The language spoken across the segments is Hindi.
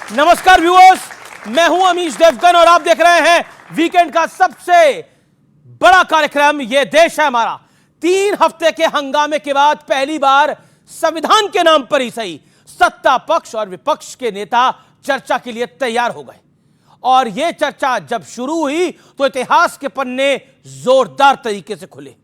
नमस्कार व्यूअर्स, मैं हूं अमीश देवगन और आप देख रहे हैं वीकेंड का सबसे बड़ा कार्यक्रम ये देश है हमारा। 3 हफ्ते के हंगामे के बाद पहली बार संविधान के नाम पर ही सही सत्ता पक्ष और विपक्ष के नेता चर्चा के लिए तैयार हो गए और यह चर्चा जब शुरू हुई तो इतिहास के पन्ने जोरदार तरीके से खुले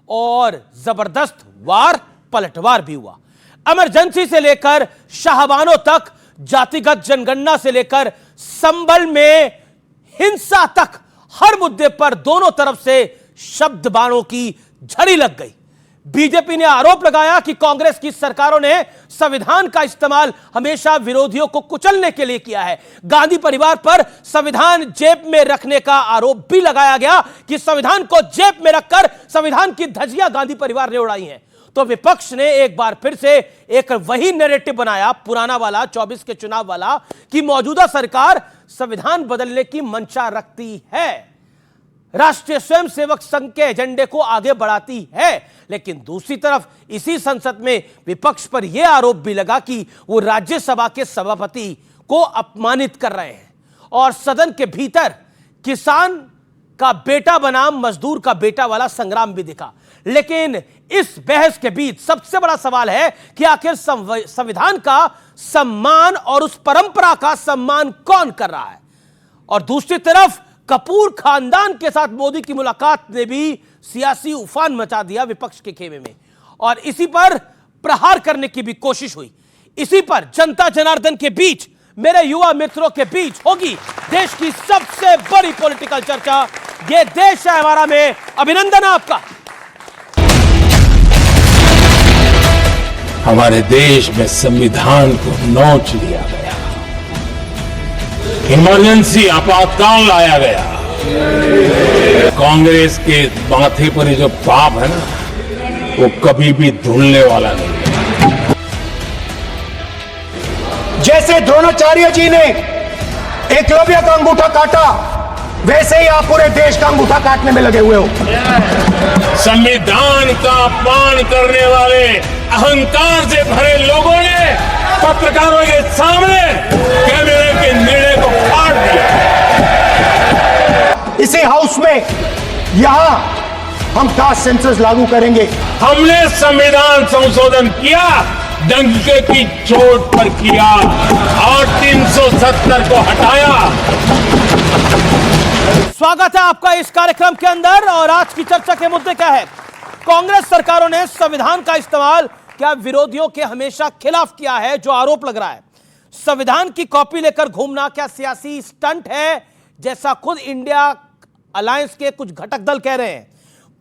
और जबरदस्त वार पलटवार भी हुआ। इमरजेंसी से लेकर शाहबानों तक, जातिगत जनगणना से लेकर संभल में हिंसा तक, हर मुद्दे पर दोनों तरफ से शब्द बाणों की झड़ी लग गई। बीजेपी ने आरोप लगाया कि कांग्रेस की सरकारों ने संविधान का इस्तेमाल हमेशा विरोधियों को कुचलने के लिए किया है। गांधी परिवार पर संविधान जेब में रखने का आरोप भी लगाया गया कि संविधान को जेब में रखकर संविधान की धज्जियां गांधी परिवार ने उड़ाई हैं। तो विपक्ष ने एक बार फिर से एक वही नैरेटिव बनाया, पुराना वाला 24 के चुनाव वाला, कि मौजूदा सरकार संविधान बदलने की मंशा रखती है, राष्ट्रीय स्वयंसेवक संघ के एजेंडे को आगे बढ़ाती है। लेकिन दूसरी तरफ इसी संसद में विपक्ष पर यह आरोप भी लगा कि वो राज्यसभा के सभापति को अपमानित कर रहे हैं और सदन के भीतर किसान का बेटा बनाम मजदूर का बेटा वाला संग्राम भी दिखा। लेकिन इस बहस के बीच सबसे बड़ा सवाल है कि आखिर संविधान का सम्मान और उस परंपरा का सम्मान कौन कर रहा है। और दूसरी तरफ कपूर खानदान के साथ मोदी की मुलाकात ने भी सियासी उफान मचा दिया विपक्ष के खेमे में और इसी पर प्रहार करने की भी कोशिश हुई। इसी पर जनता जनार्दन के बीच, मेरे युवा मित्रों के बीच होगी देश की सबसे बड़ी पॉलिटिकल चर्चा। ये देश है हमारा में अभिनंदन आपका। हमारे देश में संविधान को नोच लिया गया, इमरजेंसी आपातकाल लाया गया। कांग्रेस के माथे पर जो पाप है ना, वो कभी भी धुलने वाला नहीं है। जैसे द्रोणाचार्य जी ने एकलव्य का अंगूठा काटा, वैसे ही आप पूरे देश का अंगूठा काटने में लगे हुए हो। संविधान का अपमान करने वाले अहंकार से भरे लोगों ने पत्रकारों के सामने कैमरे के निर्णय को फाड़ दिया। इसी हाउस में यहां हम कास्ट सेंसस लागू करेंगे। हमने संविधान संशोधन किया, डंके की चोट पर किया और 370 को हटाया। स्वागत है आपका इस कार्यक्रम के अंदर और आज की चर्चा के मुद्दे क्या है? कांग्रेस सरकारों ने संविधान का इस्तेमाल क्या विरोधियों के हमेशा खिलाफ किया है, जो आरोप लग रहा है। संविधान की कॉपी लेकर घूमना क्या सियासी स्टंट है, जैसा खुद इंडिया अलायंस के कुछ घटक दल कह रहे हैं।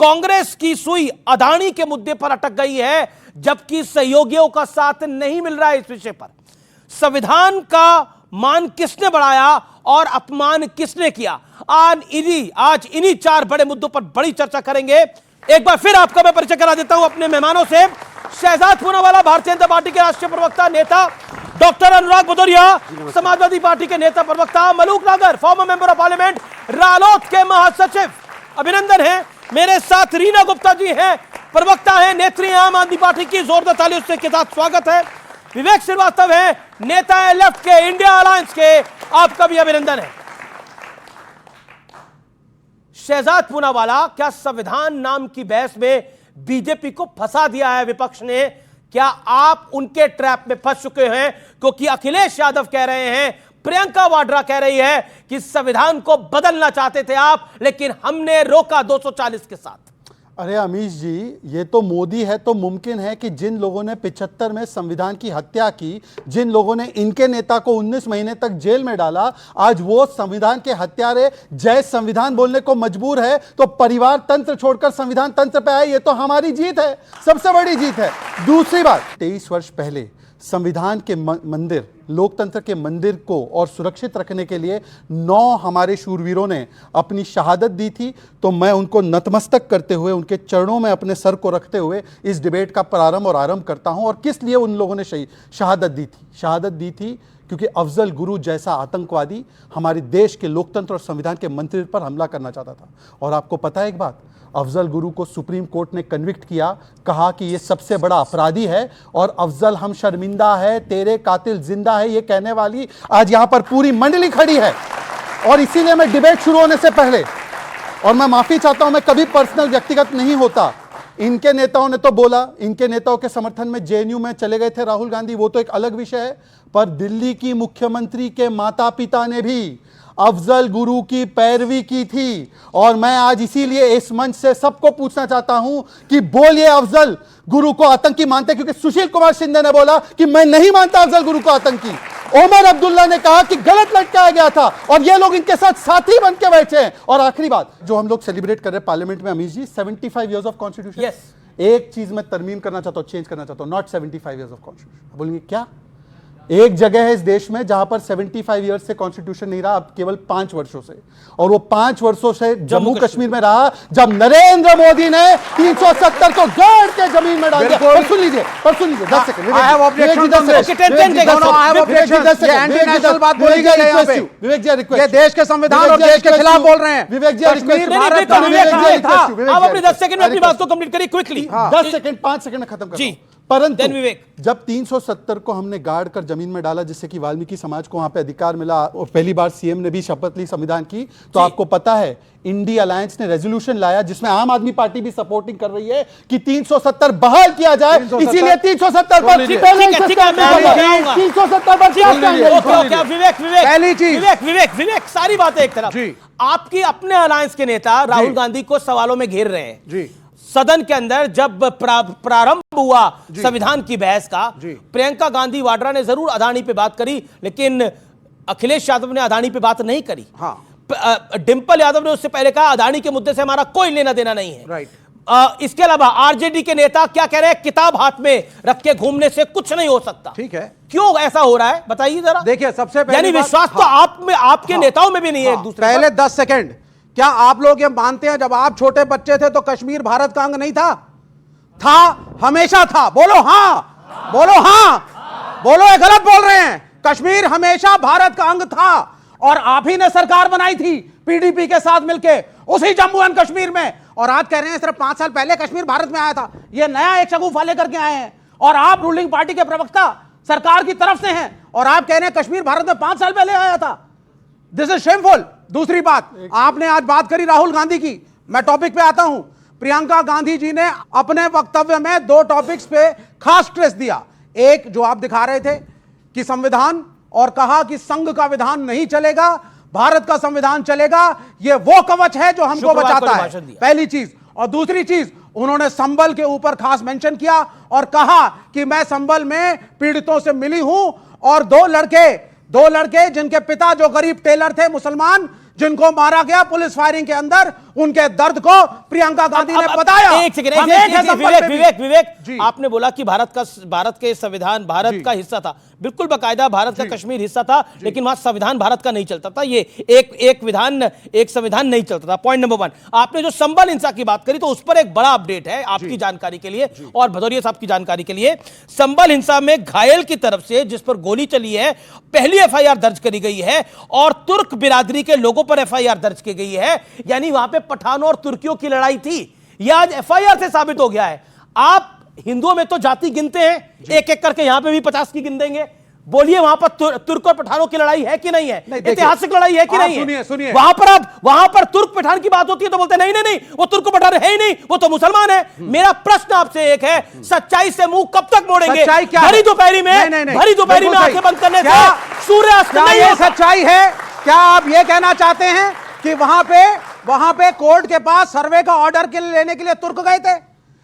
कांग्रेस की सुई अदानी के मुद्दे पर अटक गई है, जबकि सहयोगियों का साथ नहीं मिल रहा है इस विषय पर। संविधान का मान किसने बढ़ाया और अपमान किसने किया? आज इन्हीं 4 बड़े मुद्दों पर बड़ी चर्चा करेंगे। एक बार फिर आपका मैं परिचय करा देता हूं अपने मेहमानों से। शहजाद पूनावाला, भारतीय जनता पार्टी के राष्ट्रीय प्रवक्ता नेता, डॉक्टर अनुराग भदौरिया, समाजवादी पार्टी के नेता प्रवक्ता, मलूक नागर, फॉर्मर मेंबर ऑफ पार्लियामेंट, रालोद के महासचिव, अभिनंदन है। मेरे साथ रीना गुप्ता जी हैं, प्रवक्ता हैं, नेत्री आम आदमी पार्टी की, जोरदार तालियों के साथ स्वागत है। विवेक श्रीवास्तव है, नेता है लेफ्ट के, इंडिया अलायंस के, आपका भी अभिनंदन है। शहजाद पूनावाला, क्या संविधान नाम की बहस में बीजेपी को फंसा दिया है विपक्ष ने? क्या आप उनके ट्रैप में फंस चुके हैं? क्योंकि अखिलेश यादव कह रहे हैं, प्रियंका वाड्रा कह रही है कि संविधान को बदलना चाहते थे आप, लेकिन हमने रोका 240 के साथ। अरे अमीश जी, ये तो मोदी है तो मुमकिन है कि जिन लोगों ने 75 में संविधान की हत्या की, जिन लोगों ने इनके नेता को 19 महीने तक जेल में डाला, आज वो संविधान के हत्यारे जय संविधान बोलने को मजबूर है। तो परिवार तंत्र छोड़कर संविधान तंत्र पे आए, ये तो हमारी जीत है, सबसे बड़ी जीत है। दूसरी बात, 23 वर्ष पहले संविधान के मंदिर, लोकतंत्र के मंदिर को और सुरक्षित रखने के लिए 9 हमारे शूरवीरों ने अपनी शहादत दी थी। तो मैं उनको नतमस्तक करते हुए, उनके चरणों में अपने सर को रखते हुए इस डिबेट का प्रारंभ और आरंभ करता हूं। और किस लिए उन लोगों ने शहादत दी थी? शहादत दी थी क्योंकि अफजल गुरु जैसा आतंकवादी हमारे देश के लोकतंत्र और संविधान के मंदिर पर हमला करना चाहता था। और आपको पता है एक बात, अफजल गुरु को सुप्रीम कोर्ट ने कन्विक्ट किया, कहा कि यह सबसे बड़ा अपराधी है और अफजल हम शर्मिंदा है, तेरे कातिल जिंदा है, यह कहने वाली आज यहां पर पूरी मंडली खड़ी है। और इसीलिए मैं डिबेट शुरू होने से पहले, और मैं माफी चाहता हूं, मैं कभी पर्सनल व्यक्तिगत नहीं होता, इनके नेताओं ने तो बोला, इनके नेताओं के समर्थन में जेएनयू में चले गए थे राहुल गांधी, वो तो एक अलग विषय है, पर दिल्ली की मुख्यमंत्री के माता पिता ने भी अफजल गुरु की पैरवी की थी। और मैं आज इसीलिए इस मंच से सबको पूछना चाहता हूं कि बोलिए अफजल गुरु को आतंकी मानते, क्योंकि सुशील कुमार शिंदे ने बोला कि मैं नहीं मानता अफजल गुरु को आतंकी, ओमर अब्दुल्ला ने कहा कि गलत लटकाया गया था और ये लोग इनके साथ साथी बन के बैठे हैं। और आखिरी बात जो हम लोग सेलिब्रेट कर रहे हैं पार्लियामेंट में, अमीश जी, 75 इयर्स ऑफ कॉन्स्टिट्यूशन। Yes. एक चीज मैं तरमीम करना चाहता हूं, चेंज करना चाहता हूं, नॉट 75 इयर्स ऑफ कॉन्स्टिट्यूशन। बोलेंगे क्या? एक जगह है इस देश में जहां पर 75 इयर्स से कॉन्स्टिट्यूशन नहीं रहा, अब केवल 5 वर्षों से, और वो 5 वर्षों से जम्मू कश्मीर में रहा जब नरेंद्र मोदी ने 370 को गाड़ के जमीन में डाल दिया। और सुन लीजिए 10 second, I have objection on this. No, I have objection. ये anti-national बात बोली गई है यहाँ पे। विवेक जी रिक्वेस्ट, ये देश के संविधान और देश के खिलाफ बोल रहे हैं। विवेक जी कश्मीर रिक्वेस्ट, भारत का विवेक विवेक था। आप अपने 10 सेकंड में अपनी बात को कंप्लीट करिए क्विकली। 10 सेकंड 5 सेकंड में खत्म कर जी। परंतु Then विवेक। जब 370 को हमने गाड़ कर जमीन में डाला जिससे कि वाल्मीकि समाज को वहां पे अधिकार मिला और पहली बार सीएम ने भी शपथ ली संविधान की, तो आपको पता है इंडिया अलायंस ने रेजोल्यूशन लाया जिसमें आम आदमी पार्टी भी सपोर्टिंग कर रही है कि 370 बहाल किया जाए। इसीलिए 370 पर ठीक है, ठीक है, मैं आऊंगा। 370 पर क्या ओके, विवेक पहली चीज। विवेक सारी बातें एक तरफ, जी। आपकी अपने अलायंस के नेता राहुल गांधी को सवालों में घेर रहे हैं जी। सदन के अंदर जब प्रारंभ हुआ संविधान की बहस का, जी। प्रियंका गांधी वाड्रा ने जरूर अदानी पे बात करी, लेकिन अखिलेश यादव ने अदानी पे बात नहीं करी। हाँ। डिंपल यादव ने उससे पहले कहा अदानी के मुद्दे से हमारा कोई लेना देना नहीं है। राइट। इसके अलावा आरजेडी के नेता क्या कह रहे हैं, किताब हाथ में रख के घूमने से कुछ नहीं हो सकता। ठीक है, क्यों ऐसा हो रहा है बताइए जरा। देखिए सबसे पहले यानी विश्वास तो आप में, आपके नेताओं में भी नहीं है एक दूसरे पहले 10 सेकंड, क्या आप लोग ये मानते हैं जब आप छोटे बच्चे थे तो कश्मीर भारत का अंग नहीं था? था, हमेशा था। बोलो हाँ, बोलो हाँ, बोलो ये गलत बोल रहे हैं। कश्मीर हमेशा भारत का अंग था और आप ही ने सरकार बनाई थी पीडीपी के साथ मिलके उसी जम्मू एंड कश्मीर में। और आज कह रहे हैं सिर्फ 5 साल पहले कश्मीर भारत में आया था। ये नया एक शगुफा लेकर के आए हैं और आप रूलिंग पार्टी के प्रवक्ता सरकार की तरफ से हैं और आप कह रहे हैं कश्मीर भारत में 5 साल पहले आया था। This is shameful. दूसरी बात, आपने आज बात करी राहुल गांधी की, मैं टॉपिक पे आता हूं। प्रियंका गांधी जी ने अपने वक्तव्य में 2 टॉपिक्स पे खास स्ट्रेस दिया। एक जो आप दिखा रहे थे कि संविधान, और कहा कि संघ का विधान नहीं चलेगा, भारत का संविधान चलेगा। यह वो कवच है जो हमको बचाता है, पहली चीज। और दूसरी चीज, उन्होंने संबल के ऊपर खास मेंशन किया और कहा कि मैं संबल में पीड़ितों से मिली हूं और 2 लड़के जिनके पिता जो गरीब टेलर थे मुसलमान, जिनको मारा गया पुलिस फायरिंग के अंदर, उनके दर्द को प्रियंका गांधी ने बताया। एक सेकंड, विवेक, आपने बोला कि भारत के संविधान भारत का हिस्सा था। बिल्कुल बाकायदा भारत का कश्मीर हिस्सा था, लेकिन वहां संविधान भारत का नहीं चलता था। ये एक संविधान नहीं चलता था। पॉइंट नंबर 1, आपने जो संबल हिंसा की बात करी तो उस पर एक बड़ा अपडेट है आपकी जानकारी के लिए और भदौरिया साहब की जानकारी के लिए। संबल हिंसा में घायल की तरफ से जिस पर गोली चली है, पहली एफआईआर दर्ज करी गई है और तुर्क बिरादरी के लोगों पर एफआईआर दर्ज की गई है। यानी वहां पे पठानों और तुर्कियों की लड़ाई थी। यह आज एफआईआर से साबित हो गया है। आप हिंदुओं में तो जाति गिनते हैं, एक एक करके यहां पे भी 50 की गिन देंगे। बोलिए वहां पर तुर्क और पठानों की लड़ाई है कि नहीं है? ऐतिहासिक लड़ाई है कि नहीं है? सुनिए, वहां पर तुर्क पठान की बात होती है तो बोलते हैं नहीं, वो तुर्क पठान है ही नहीं, वो तो मुसलमान है। मेरा प्रश्न आपसे एक है, सच्चाई से मुंह कब तक मोड़ेंगे? भरी दोपहरी में आंखें बंद करने से सूर्यास्त नहीं है। सच्चाई है? क्या आप ये कहना चाहते हैं कि वहां पे कोर्ट के पास सर्वे का ऑर्डर लेने के लिए तुर्क गए थे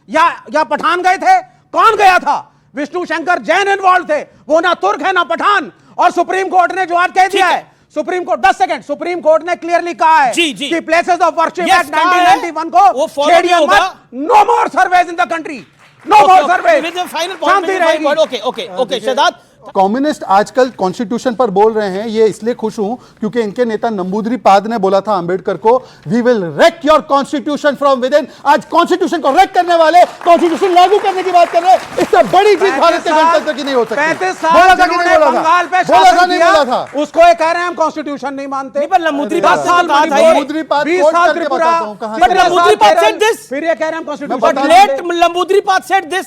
या पठान गए थे? कौन गया था? विष्णु शंकर जैन इन्वॉल्व थे, वो ना तुर्क है ना पठान। और सुप्रीम कोर्ट ने जो आज कह दिया है, supreme court 10 second, supreme court ने क्लियरली कहा है कि प्लेसेस ऑफ वर्शिप एक्ट 1991 को छेड़िए मत। No more surveys in the country, no more survey. Final point, okay Shahzad communist आजकल कॉन्स्टिट्यूशन पर बोल रहे हैं, ये इसलिए खुश हूं क्योंकि इनके नेता नंबूद्रीपाद ने बोला था अंबेडकर को, we will wreck your constitution from within. आज कॉन्स्टिट्यूशन को रेक करने वाले कॉन्स्टिट्यूशन लागू करने की बात कर रहे हैं। इससे बड़ी चीज भारत के गणतंत्र की नहीं हो सकती। 35 साल बोला था कि नहीं बोला बंगाल पे था? बोला था नहीं बोला था? उसको ये कह रहे हैं हम कॉन्स्टिट्यूशन नहीं मानते। नहीं, पर नंबूद्रीपाद 10 साल कहा था ये। 20 साल Tripura, But Namboodiripad said this. फिर ये कह रहे हैं हम कॉन्स्टिट्यूशन But नहीं late मानते। Namboodiripad said this.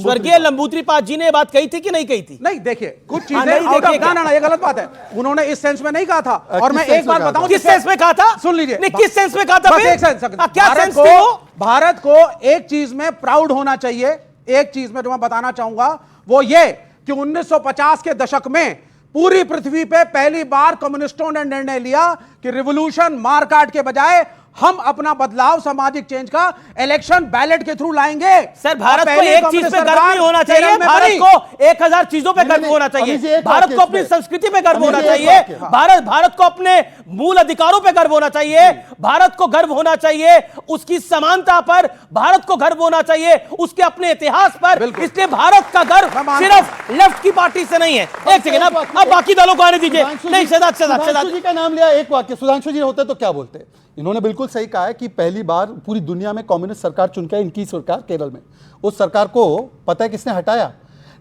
स्वर्गीय नंबूद्रीपाद जी ने ये बात कही थी कि नहीं कही थी? नहीं, देखिए कुछ चीजें नहीं, out of- देखिए क्या? ना ये गलत बात है। उन्होंने इस सेंस में नहीं कहा था। और मैं किस एक सेंस बात में कहा बताऊं, किस सेंस में कहा था? सुन लीजिए। नहीं, किस सेंस में कहा था? बस फिर? एक सेंस। क्या भारत सेंस थी वो? भारत को एक चीज में प्राउड होना चाहिए। एक चीज में जो मैं बताना चाहूंगा वो ये कि 1950 के दशक में पूरी पृथ्वी पे पहली बार कम्युनिस्टों ने निर्णय लिया कि रिवॉल्यूशन मारकाट के बजाय हम अपना बदलाव, सामाजिक चेंज का इलेक्शन बैलेट के थ्रू लाएंगे। सर, भारत को पहली एक चीज कम्युनिस्ट पे गर्व सरकार नहीं होना चाहिए। केरल में भारत बनी। को 1000 चीजों पे गर्व नहीं, होना अभी जी चाहिए। एक भारत बात को अपनी इस पे। संस्कृति पे गर्व अभी होना जी एक चाहिए। बात है। भारत को अपने मूल अधिकारों पे गर्व होना चाहिए। भारत को गर्व होना चाहिए उसकी समानता पर। भारत को गर्व होना चाहिए उसके अपने इतिहास पर। इसलिए भारत का गर्व मैं मानता सिर्फ लेफ्ट की पार्टी से नहीं है। एक सेकेंड, अब बाकी दलों को आने दीजिए। नहीं, सुधांशु जी का नाम लिया, एक वाक्य सुधांशु जी होते तो क्या बोलते? इन्होंने बिल्कुल सही कहा है कि पहली बार पूरी दुनिया में कम्युनिस्ट सरकार चुनकर इनकी सरकार केरल में, उस सरकार को पता है किसने हटाया?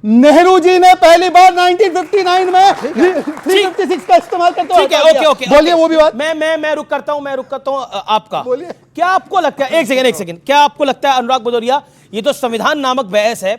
नेहरू जी ने पहली बार 1959 में 356 का इस्तेमाल करते हुए ठीक है, हटा ओके दिया। ओके बोलिए वो भी बात। मैं रुक करता हूं आपका। बोलिए। क्या आपको लगता है, एक सेकंड, क्या आपको लगता है अनुराग भदौरिया, ये तो संविधान नामक बहस है,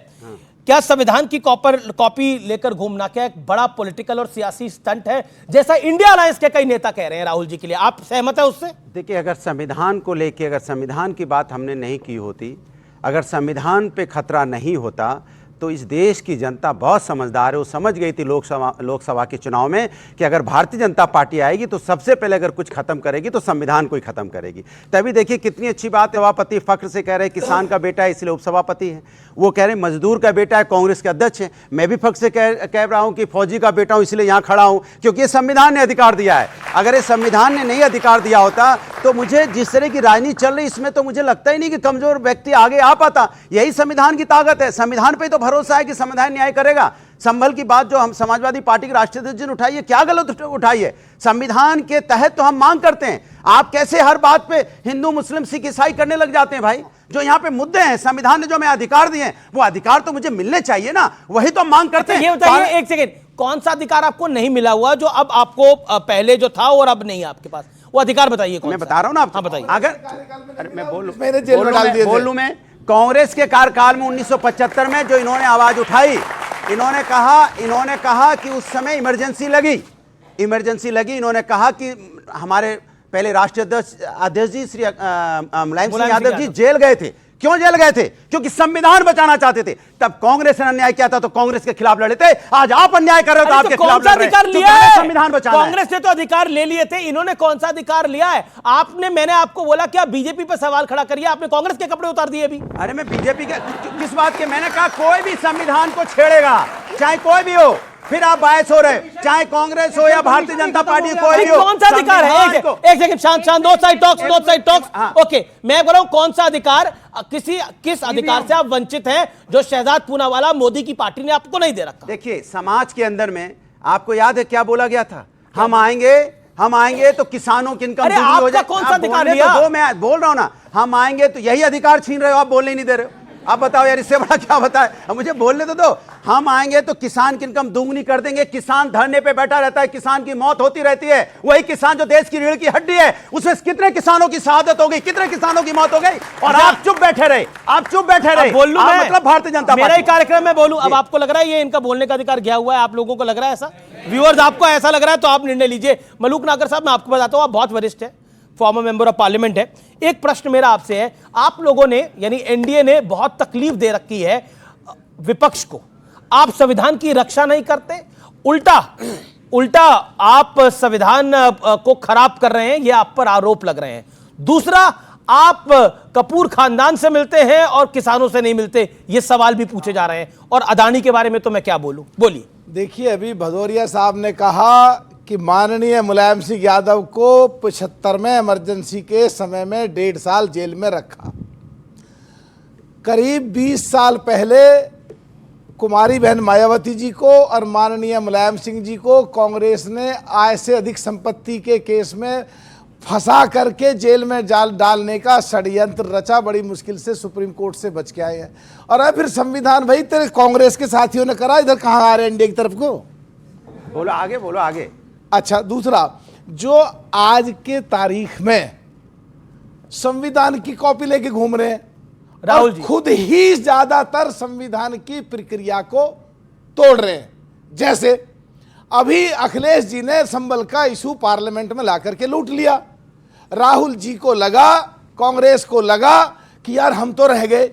क्या संविधान की कॉपी लेकर घूमना क्या एक बड़ा पॉलिटिकल और सियासी स्टंट है, जैसा इंडिया अलायंस के कई नेता कह रहे हैं राहुल जी के लिए? आप सहमत है उससे? देखिए, अगर संविधान को लेके, अगर संविधान की बात हमने नहीं की होती, अगर संविधान पे खतरा नहीं होता, तो इस देश की जनता बहुत समझदार है। वो समझ गई थी लोकसभा के चुनाव में कि अगर भारतीय जनता पार्टी आएगी तो सबसे पहले अगर कुछ खत्म करेगी तो संविधान को ही खत्म करेगी। तभी देखिए कितनी अच्छी बात है, सभापति फख्र से कह रहे हैं किसान का बेटा है इसलिए उपसभापति है, वो कह रहे हैं मजदूर का बेटा है, कांग्रेस के अध्यक्ष है। मैं भी फख्र से कह रहा हूं कि फौजी का बेटा हूं इसलिए यहां खड़ा हूं, क्योंकि ये संविधान ने अधिकार दिया है। अगर ये संविधान ने नहीं अधिकार दिया होता तो मुझे जिस तरह की राजनीति चल रही इसमें तो मुझे लगता ही नहीं कि कमजोर व्यक्ति आगे आ पाता। यही संविधान की ताकत है। संविधान पे तो भरोसा है कि संविधान न्याय करेगा। संभल की बात जो हम समाजवादी पार्टी के राष्ट्रीय अध्यक्ष ने उठाई है, क्या गलत उठाई है? संविधान के तहत तो हम मांग करते हैं। आप कैसे हर बात पे हिंदू, मुस्लिम, सिख, ईसाई करने लग जाते हैं भाई? जो यहाँ पे मुद्दे हैं, संविधान ने जो हमें अधिकार दिए हैं वो अधिकार तो मुझे मिलने चाहिए ना, वही तो हम मांग करते हैं। ये बताइए, एक सेकेंड, कौन सा अधिकार आपको नहीं मिला हुआ जो अब आपको पहले जो था और अब नहीं है आपके पास? वो अधिकार बताइए। मैं बता रहा हूं ना आपको। हाँ, बताइए। अगर मैं बोलूं मैं कांग्रेस के कार्यकाल में 1975 में जो इन्होंने आवाज उठाई, इन्होंने कहा कि उस समय इमरजेंसी लगी। इन्होंने कहा कि हमारे पहले राष्ट्रीय अध्यक्ष जी श्री मुलायम सिंह यादव जी जेल गए थे। क्यों जेल गए थे? क्योंकि संविधान बचाना चाहते थे। तब कांग्रेस ने अन्याय किया था तो कांग्रेस के खिलाफ लड़े थे। आज आप अन्याय कर रहे हो तो आपके खिलाफ लड़ रहे हैं। अधिकार लिया है? संविधान बचाना है। कांग्रेस ने तो अधिकार ले लिए थे, इन्होंने कौन सा अधिकार लिया है? मैंने आपको बोला कि आप बीजेपी पर सवाल खड़ा करिए, आपने कांग्रेस के कपड़े उतार दिए अभी। अरे मैं बीजेपी के किस बात के? मैंने कहा कोई भी संविधान को छेड़ेगा, चाहे कोई भी हो, फिर आप बायस हो रहे, चाहे कांग्रेस हो या भारतीय जनता पार्टी, कोई भी हो। कौन सा अधिकार है? एक सेकंड, शांत, दो साइड टॉक्स। ओके, मैं बोल रहा हूं कौन सा अधिकार, किस अधिकार से आप वंचित हैं जो शहजाद पूनावाला मोदी की पार्टी ने आपको नहीं दे रखा? देखिए, समाज के अंदर में आपको याद है क्या बोला गया था? हम आएंगे तो किसानों की इनकम दुगनी हो जाए। कौन सा अधिकार लिया? तो मैं बोल रहा हूं ना, हम आएंगे तो यही अधिकार छीन रहे हो, आप बोलने नहीं दे रहे हो। आप बताओ यार, इससे बड़ा क्या बताए? अब मुझे बोलने तो दो। हम आएंगे तो किसान की इनकम दुगनी कर देंगे। किसान धरने पे बैठा रहता है, किसान की मौत होती रहती है। वही किसान जो देश की रीढ़ की हड्डी है, उसमें कितने किसानों की शहादत हो गई, कितने किसानों की मौत हो गई, और आप चुप बैठे रहे। बोल लूं मैं? मतलब भारतीय जनता मेरा ही कार्यक्रम में बोलूं? अब आपको लग रहा है ये इनका बोलने का अधिकार गया हुआ है? आप लोगों को लग रहा है ऐसा? व्यूअर्स, आपको ऐसा लग रहा है तो आप निर्णय लीजिए। मलूक नागर साहब, मैं आपको बताता हूं, आप बहुत वरिष्ठ है, फॉर्मर मेंबर ऑफ पार्लियामेंट है। एक प्रश्न मेरा आपसे है, आप लोगों ने यानी एनडीए ने बहुत तकलीफ दे रखी है विपक्ष को। आप संविधान की रक्षा नहीं करते, उल्टा आप संविधान को खराब कर रहे हैं, यह आप पर आरोप लग रहे हैं। दूसरा, आप कपूर खानदान से मिलते हैं और किसानों से नहीं मिलते, ये सवाल भी पूछे जा रहे हैं। और अदानी के बारे में तो मैं क्या बोलूं? बोलिए। देखिए, अभी भदौरिया साहब ने कहा कि माननीय मुलायम सिंह यादव को 75 में इमरजेंसी के समय में 1.5 साल जेल में रखा। करीब 20 साल पहले कुमारी बहन मायावती जी को और माननीय मुलायम सिंह जी को कांग्रेस ने आय से अधिक संपत्ति के केस में फंसा करके जेल में जाल डालने का षड्यंत्र रचा। बड़ी मुश्किल से सुप्रीम कोर्ट से बच के आए हैं। और अब फिर संविधान भाई तेरे कांग्रेस के साथियों ने करा, इधर कहाँ आ रहे हैं इंडिया की तरफ को? बोलो आगे, बोलो आगे। अच्छा, दूसरा, जो आज के तारीख में संविधान की कॉपी लेके घूम रहे हैं राहुल जी, खुद ही ज्यादातर संविधान की प्रक्रिया को तोड़ रहे हैं। जैसे अभी अखिलेश जी ने संबल का इशू पार्लियामेंट में लाकर के लूट लिया। राहुल जी को लगा, कांग्रेस को लगा कि यार हम तो रह गए।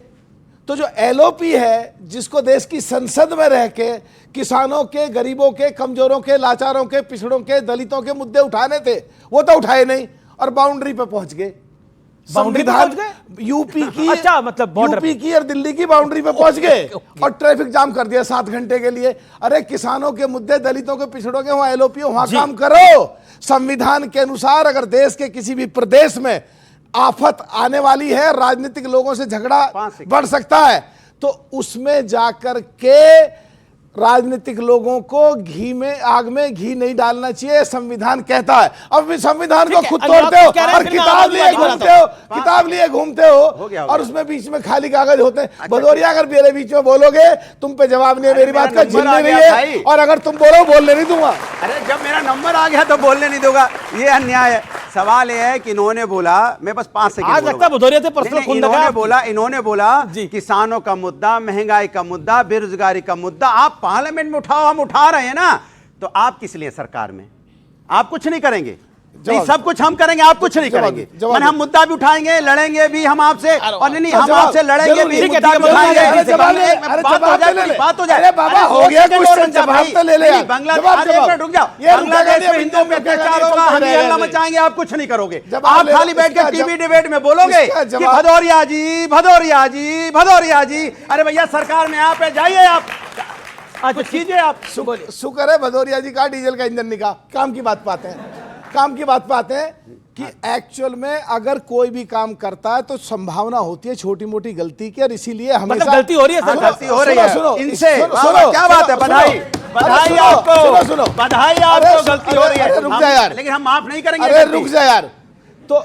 तो जो एलओपी है, जिसको देश की संसद में रह के किसानों के, गरीबों के, कमजोरों के, लाचारों के, पिछड़ों के, दलितों के मुद्दे उठाने थे, वो तो उठाए नहीं और बाउंड्री पे पहुंच गए। बाउंड्री पे पहुंच गए? यूपी की, अच्छा, मतलब बॉर्डर यूपी की और दिल्ली की बाउंड्री पे पहुंच गए और ट्रैफिक जाम कर दिया 7 घंटे के लिए। अरे किसानों के मुद्दे, दलितों के, पिछड़ों के, वहां एलओपी वहां काम करो। संविधान के अनुसार अगर देश के किसी भी प्रदेश में आफत आने वाली है, राजनीतिक लोगों से झगड़ा बढ़ सकता है, तो उसमें जाकर के राजनीतिक लोगों को घी में, आग में घी नहीं डालना चाहिए, संविधान कहता है। अब भी संविधान को खुद तोड़ते हो और किताब लिए घूमते हो, किताब लिए घूमते हो और उसमें बीच में खाली कागज होते हैं। भदौरिया, अगर मेरे बीच में बोलोगे, तुम पे जवाब नहीं है, मेरी बात का झिल्ली नहीं है, और अगर तुम बोलो बोलने नहीं दूंगा। अरे जब मेरा नंबर आ गया तो बोलने नहीं दूंगा, ये अन्याय है। सवाल ये है कि इन्होंने बोला, मैं बस 5 सेकंड, आज लगता है भदौरिया थे पर्सनल खून लगा। इन्होंने बोला किसानों का मुद्दा, महंगाई का मुद्दा, बेरोजगारी का मुद्दा आप पार्लियामेंट में उठाओ, हम उठा रहे हैं ना, तो आप किस लिए सरकार में? आप कुछ नहीं करेंगे? नहीं, सब कुछ हम करेंगे, आप कुछ नहीं करेंगे। मैंने हम मुद्दा भी उठाएंगे, लड़ेंगे भी हम आपसे, और नहीं हम आपसे लड़ेंगे भी, मुद्दा भी उठाएंगे। बात हो जाए, बाबा हो गया, जवाब तो ले ले। बांग्लादेश, रुक जाओ, बांग्लादेश में हिंदुओं पे अत्याचार होगा, हम हल्ला मचाएंगे, आप कुछ नहीं करोगे। आप खाली बैठ कर टीवी डिबेट में बोलोगे कि भदौरिया जी, भदौरिया जी, भदौरिया जी। अरे भैया सरकार में आप है, जाइए आप कुछ कीजिए। आप शुक्र है भदौरिया जी का डीजल का इंजन निकाल। काम की बात पाते हैं, काम की बात पाते हैं कि एक्चुअल में अगर कोई भी काम करता है तो संभावना होती है छोटी मोटी गलती की, और इसीलिए हमेशा गलती हो रही है। गलती हो रही है इनसे, क्या बात है? बधाई बधाई आपको, सुनो, बधाई आपको, गलती हो रही है। रुक जा यार, लेकिन हम माफ नहीं करेंगे। अरे रुक जा यार, तो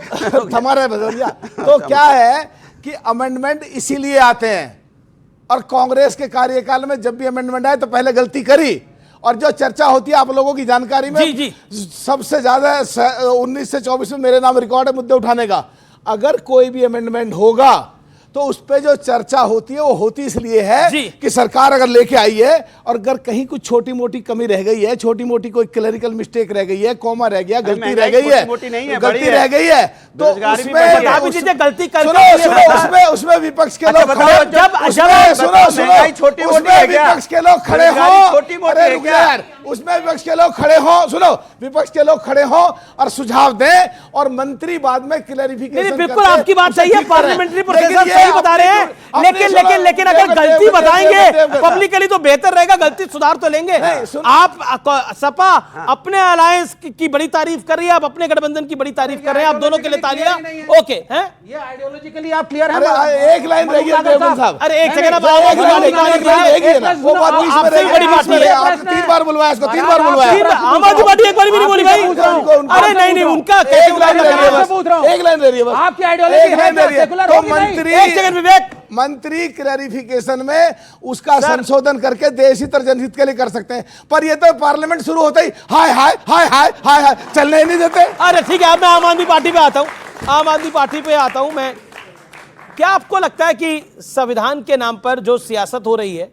हमारे भदौरिया, तो क्या है कि अमेंडमेंट इसीलिए आते हैं, और कांग्रेस के कार्यकाल में जब भी अमेंडमेंट आए तो पहले गलती करी, और जो चर्चा होती है आप लोगों की जानकारी में, जी। सबसे ज्यादा 19 से 24 में मेरे नाम रिकॉर्ड है मुद्दे उठाने का। अगर कोई भी अमेंडमेंट होगा तो उस पे जो चर्चा होती है वो होती इसलिए है कि सरकार अगर लेके आई है, और अगर कहीं कुछ छोटी मोटी कमी रह गई है, छोटी मोटी कोई क्लरिकल मिस्टेक रह गई है, कॉमा रह गया, गलती रह गई है, गलती रह गई है, तो उसमें गलती उसमें विपक्ष के लोग विपक्ष के लोग खड़े हो, उसमें विपक्ष के लोग खड़े हो, सुनो, विपक्ष के लोग खड़े हो और सुझाव दें, और मंत्री बाद में क्लैरिफिकेशन। बिल्कुल आपकी बात सही है, पार्लियामेंटरी प्रोसेस सही बता रहे हैं, लेकिन अगर गलती बताएंगे पब्लिकली तो बेहतर रहेगा, गलती सुधार तो लेंगे। आप सपा अपने अलायंस की बड़ी तारीफ कर रही है, आप अपने गठबंधन की बड़ी तारीफ कर रहे हैं, आप दोनों के लिए तालियां। ओके हैं, ये आइडियोलॉजिकली आप क्लियर हैं? एक लाइन रह गई साहब, अरे एक सेकंड, वो बात आपसे बड़ी बात नहीं है। 3 बार बुलवाया इसको, 3 बार बुलवाया। आम आदमी पार्टी एक बार भी नहीं बोली भाई। अरे नहीं, उनका एक लाइन रह रही है बस, आपकी आइडियोलॉजी मंत्री क्लैरिफिकेशन में उसका संशोधन करके देश हित और जनहित के लिए कर सकते हैं, पर ये तो पार्लियामेंट शुरू होता ही हाय हाय हाय हाय हाय हाय चलने ही नहीं देते। अरे ठीक है, अब मैं आम आदमी पार्टी पे आता हूं, आम आदमी पार्टी पे आता हूं मैं। क्या आपको लगता है कि संविधान के नाम पर जो सियासत हो रही है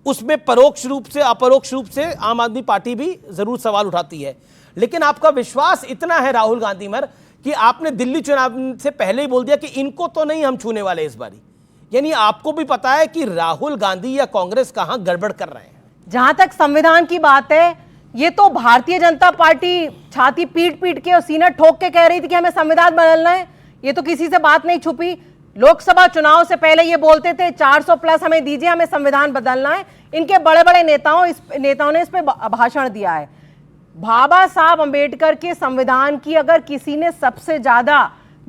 उसमें परोक्ष रूप से, अपरोक्ष रूप से आम आदमी पार्टी भी जरूर सवाल उठाती है, लेकिन आपका विश्वास इतना है राहुल गांधी पर कि आपने दिल्ली चुनाव से पहले ही बोल दिया कि इनको तो नहीं हम छूने वाले इस बारी, यानी आपको भी पता है कि राहुल गांधी या कांग्रेस कहां गड़बड़ कर रहे हैं। जहां तक संविधान की बात है, ये तो भारतीय जनता पार्टी छाती पीट पीट के और सीना ठोक के कह रही थी कि हमें संविधान बदलना है, ये तो किसी से बात नहीं छुपी। लोकसभा चुनाव से पहले ये बोलते थे 400 प्लस हमें दीजिए, हमें संविधान बदलना है। इनके बड़े बड़े नेताओं ने इस पे भाषण दिया है। बाबा साहब अंबेडकर के संविधान की अगर किसी ने सबसे ज्यादा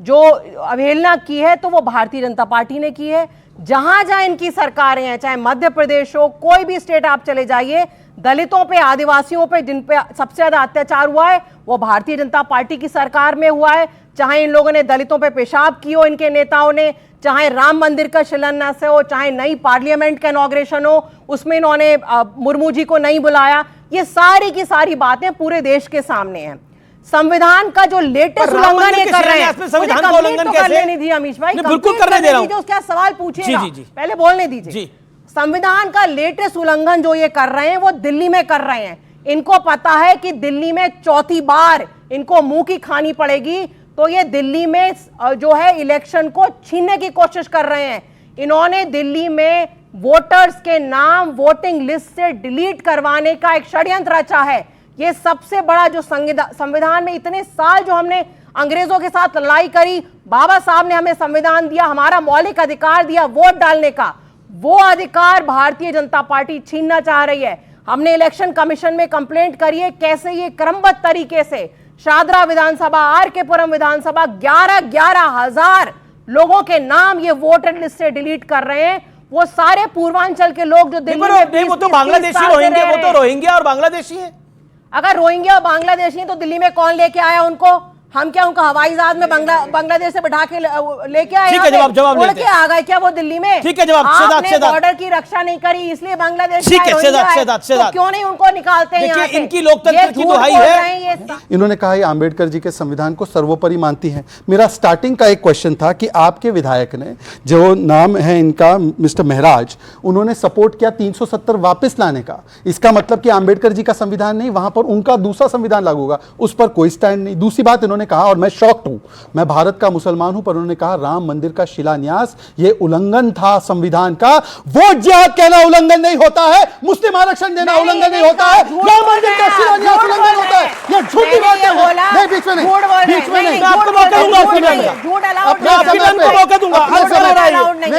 जो अवहेलना की है तो वो भारतीय जनता पार्टी ने की है। जहां जहां इनकी सरकारें हैं, चाहे मध्य प्रदेश हो, कोई भी स्टेट आप चले जाइए, दलितों पे, आदिवासियों पे, जिन पे सबसे ज्यादा अत्याचार हुआ है वो भारतीय जनता पार्टी की सरकार में हुआ है। चाहे इन लोगों ने दलितों पे पेशाब की हो, इनके नेताओं ने, चाहे राम मंदिर का शिलान्यास हो, चाहे नई पार्लियामेंट का इनॉग्रेशन हो, उसमें इन्होंने मुर्मू जी को नहीं बुलाया। ये सारी की सारी बातें पूरे देश के सामने हैं। संविधान का जो लेटेस्ट उल्लंघन ये कर रहे हैं, संविधान का उल्लंघन कैसे? करने नहीं दिया अमीश भाई, बिल्कुल करने दे रहा हूं। उसका सवाल पूछिएगा, जी। पहले बोलने दीजिए। संविधान का लेटेस्ट उल्लंघन जो ये कर रहे हैं वो दिल्ली में कर रहे हैं। इनको पता है कि दिल्ली में चौथी बार इनको मुंह की खानी पड़ेगी, तो ये दिल्ली में जो है इलेक्शन को छीनने की कोशिश कर रहे हैं। इन्होंने दिल्ली में वोटर्स के नाम वोटिंग लिस्ट से डिलीट करवाने का एक षड्यंत्र रचा है। ये सबसे बड़ा जो संविधान में इतने साल जो हमने अंग्रेजों के साथ लड़ाई करी, बाबा साहब ने हमें संविधान दिया, हमारा मौलिक अधिकार दिया वोट डालने का, वो अधिकार भारतीय जनता पार्टी छीनना चाह रही है। हमने इलेक्शन कमीशन में कंप्लेंट करी है कैसे ये क्रमबद्ध तरीके से शादरा विधानसभा, आर के पुरम विधानसभा 11,000 लोगों के नाम ये वोटर लिस्ट से डिलीट कर रहे हैं। वो सारे पूर्वांचल के लोग जो दिल्ली में वो तो बांग्लादेशी रोहिंग्या, वो तो रोहिंग्या और बांग्लादेशी है। अगर रोहिंग्या और बांग्लादेशी हैं तो दिल्ली में कौन लेके आया उनको? हम क्या उनको हवाई जहाज में बांग्लादेश से बैठा के लेके आए? ठीक है, जवाब उड़ के आ गए क्या वो दिल्ली में? ठीक है, जवाब। आपने बॉर्डर की रक्षा नहीं करी इसलिए बांग्लादेश ठीक है, तो क्यों नहीं उनको निकालते हैं यहाँ से? इनकी लोकतंत्र की दुहाई है। इन्होंने कहा ये आंबेडकर जी के संविधान को सर्वोपरि मानती हैं। मेरा स्टार्टिंग का एक क्वेश्चन था कि आपके विधायक ने, जो नाम है इनका मिस्टर महराज, उन्होंने सपोर्ट किया 370 वापस लाने का। इसका मतलब कि आंबेडकर जी का संविधान नहीं, वहां पर उनका दूसरा संविधान लागू होगा, उस पर कोई स्टैंड नहीं। दूसरी बात इन्होंने कहा, और मैं शॉक्ड हूं, मैं भारत का मुसलमान हूं, पर उन्होंने कहा राम मंदिर का शिलान्यास ये उल्लंघन था संविधान का। वोट जिहाद कहना उल्लंघन नहीं होता है, मुस्लिम आरक्षण देना उल्लंघन नहीं होता है, राम मंदिर का शिलान्यास उल्लंघन होता है। ये झूठी बातें हैं। नहीं, बीच में नहीं, बीच में नहीं। मैं आपको मौका दूंगा, मौका दूंगा।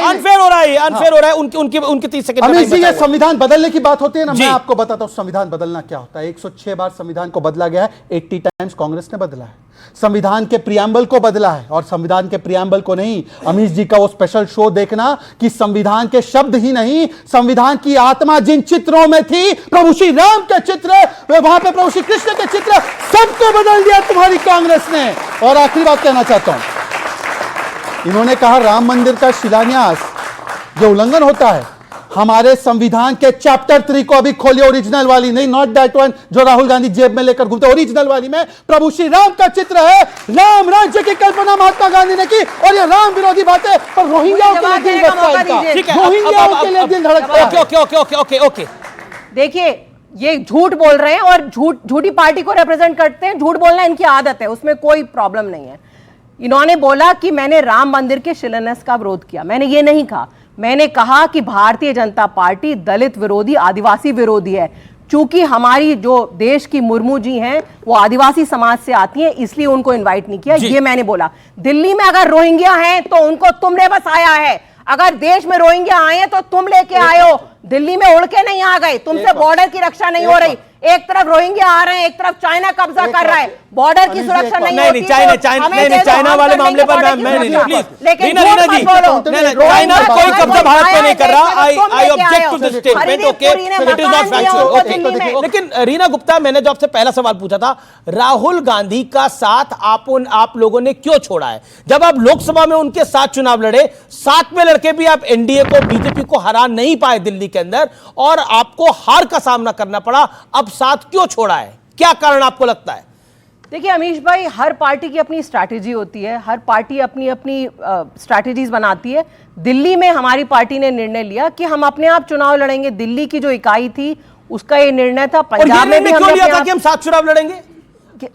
अनफेयर हो रहा है, अनफेयर हो रहा है। उनके 30 सेकंड। अमित जी, ये संविधान बदलने की बात होती है ना, मैं आपको बताता हूं संविधान बदलना क्या होता है। 106 बार संविधान को बदला गया है, 80 टाइम्स कांग्रेस ने बदला है। संविधान के प्रियम्बल को बदला है, और संविधान के प्रियम्बल को नहीं, अमीश जी का वो स्पेशल शो देखना कि संविधान के शब्द ही नहीं, संविधान की आत्मा जिन चित्रों में थी, प्रभु श्री राम के चित्र, वहां पे प्रभु श्री कृष्ण के चित्र, सबको बदल दिया तुम्हारी कांग्रेस ने। और आखिरी बात कहना चाहता हूं, इन्होंने कहा राम मंदिर का शिलान्यास जो उल्लंघन होता है, हमारे संविधान के चैप्टर 3 को अभी खोलिए, ओरिजिनल वाली नहीं, नॉट दैट वन जो राहुल गांधी जेब में लेकर घूमते, ओरिजिनल वाली में प्रभु श्री राम का चित्र है। राम राज्य की कल्पना महात्मा गांधी ने की, और ये राम विरोधी बातें, पर रोहिंग्याओं के लिए दिल धड़कता है, रोहिंग्याओं के लिए दिल धड़कता है। ओके, देखिए ये झूठ बोल रहे हैं और झूठी पार्टी को रिप्रेजेंट करते हैं। झूठ बोलना इनकी आदत है, उसमें कोई प्रॉब्लम नहीं है। इन्होंने बोला कि मैंने राम मंदिर के शिलान्यास का विरोध किया, मैंने ये नहीं कहा। मैंने कहा कि भारतीय जनता पार्टी दलित विरोधी, आदिवासी विरोधी है। चूंकि हमारी जो देश की मुर्मू जी हैं वो आदिवासी समाज से आती हैं, इसलिए उनको इनवाइट नहीं किया, ये मैंने बोला। दिल्ली में अगर रोहिंग्या हैं तो उनको तुमने बसाया है। अगर देश में रोहिंग्या आए हैं तो तुम लेके आए हो, दिल्ली में उड़ के नहीं आ गए। तुमसे बॉर्डर की रक्षा नहीं हो रही। एक तरफ रोहिंग्या आ रहे हैं, एक तरफ चाइना कब्जा कर रहा है, बॉर्डर की सुरक्षा नहीं होती। चाइना वाले मामले पर मैं नहीं, प्लीज रीना जी, चाइना कोई कब्जा भारत पे नहीं कर रहा। I object to this statement. Okay, it is not factual. लेकिन रीना गुप्ता, मैंने जो आपसे पहला सवाल पूछा था, राहुल गांधी का साथ आप लोगों ने क्यों छोड़ा है? जब आप लोकसभा में उनके साथ चुनाव लड़े, साथ में लड़के भी आप एनडीए को, बीजेपी को हरा नहीं पाए दिल्ली के अंदर, और आपको हार का सामना करना पड़ा, अब साथ क्यों छोड़ा है? क्या कारण आपको लगता है? देखिए अमीश भाई, हर पार्टी की अपनी स्ट्रैटेजी होती है, हर पार्टी अपनी अपनी स्ट्रैटेजीज बनाती है। दिल्ली में हमारी पार्टी ने निर्णय लिया कि हम अपने आप चुनाव लड़ेंगे। दिल्ली की जो इकाई थी उसका ये निर्णय था। पंजाब में भी हमने लिया था कि हम साथ चुनाव लड़ेंगे।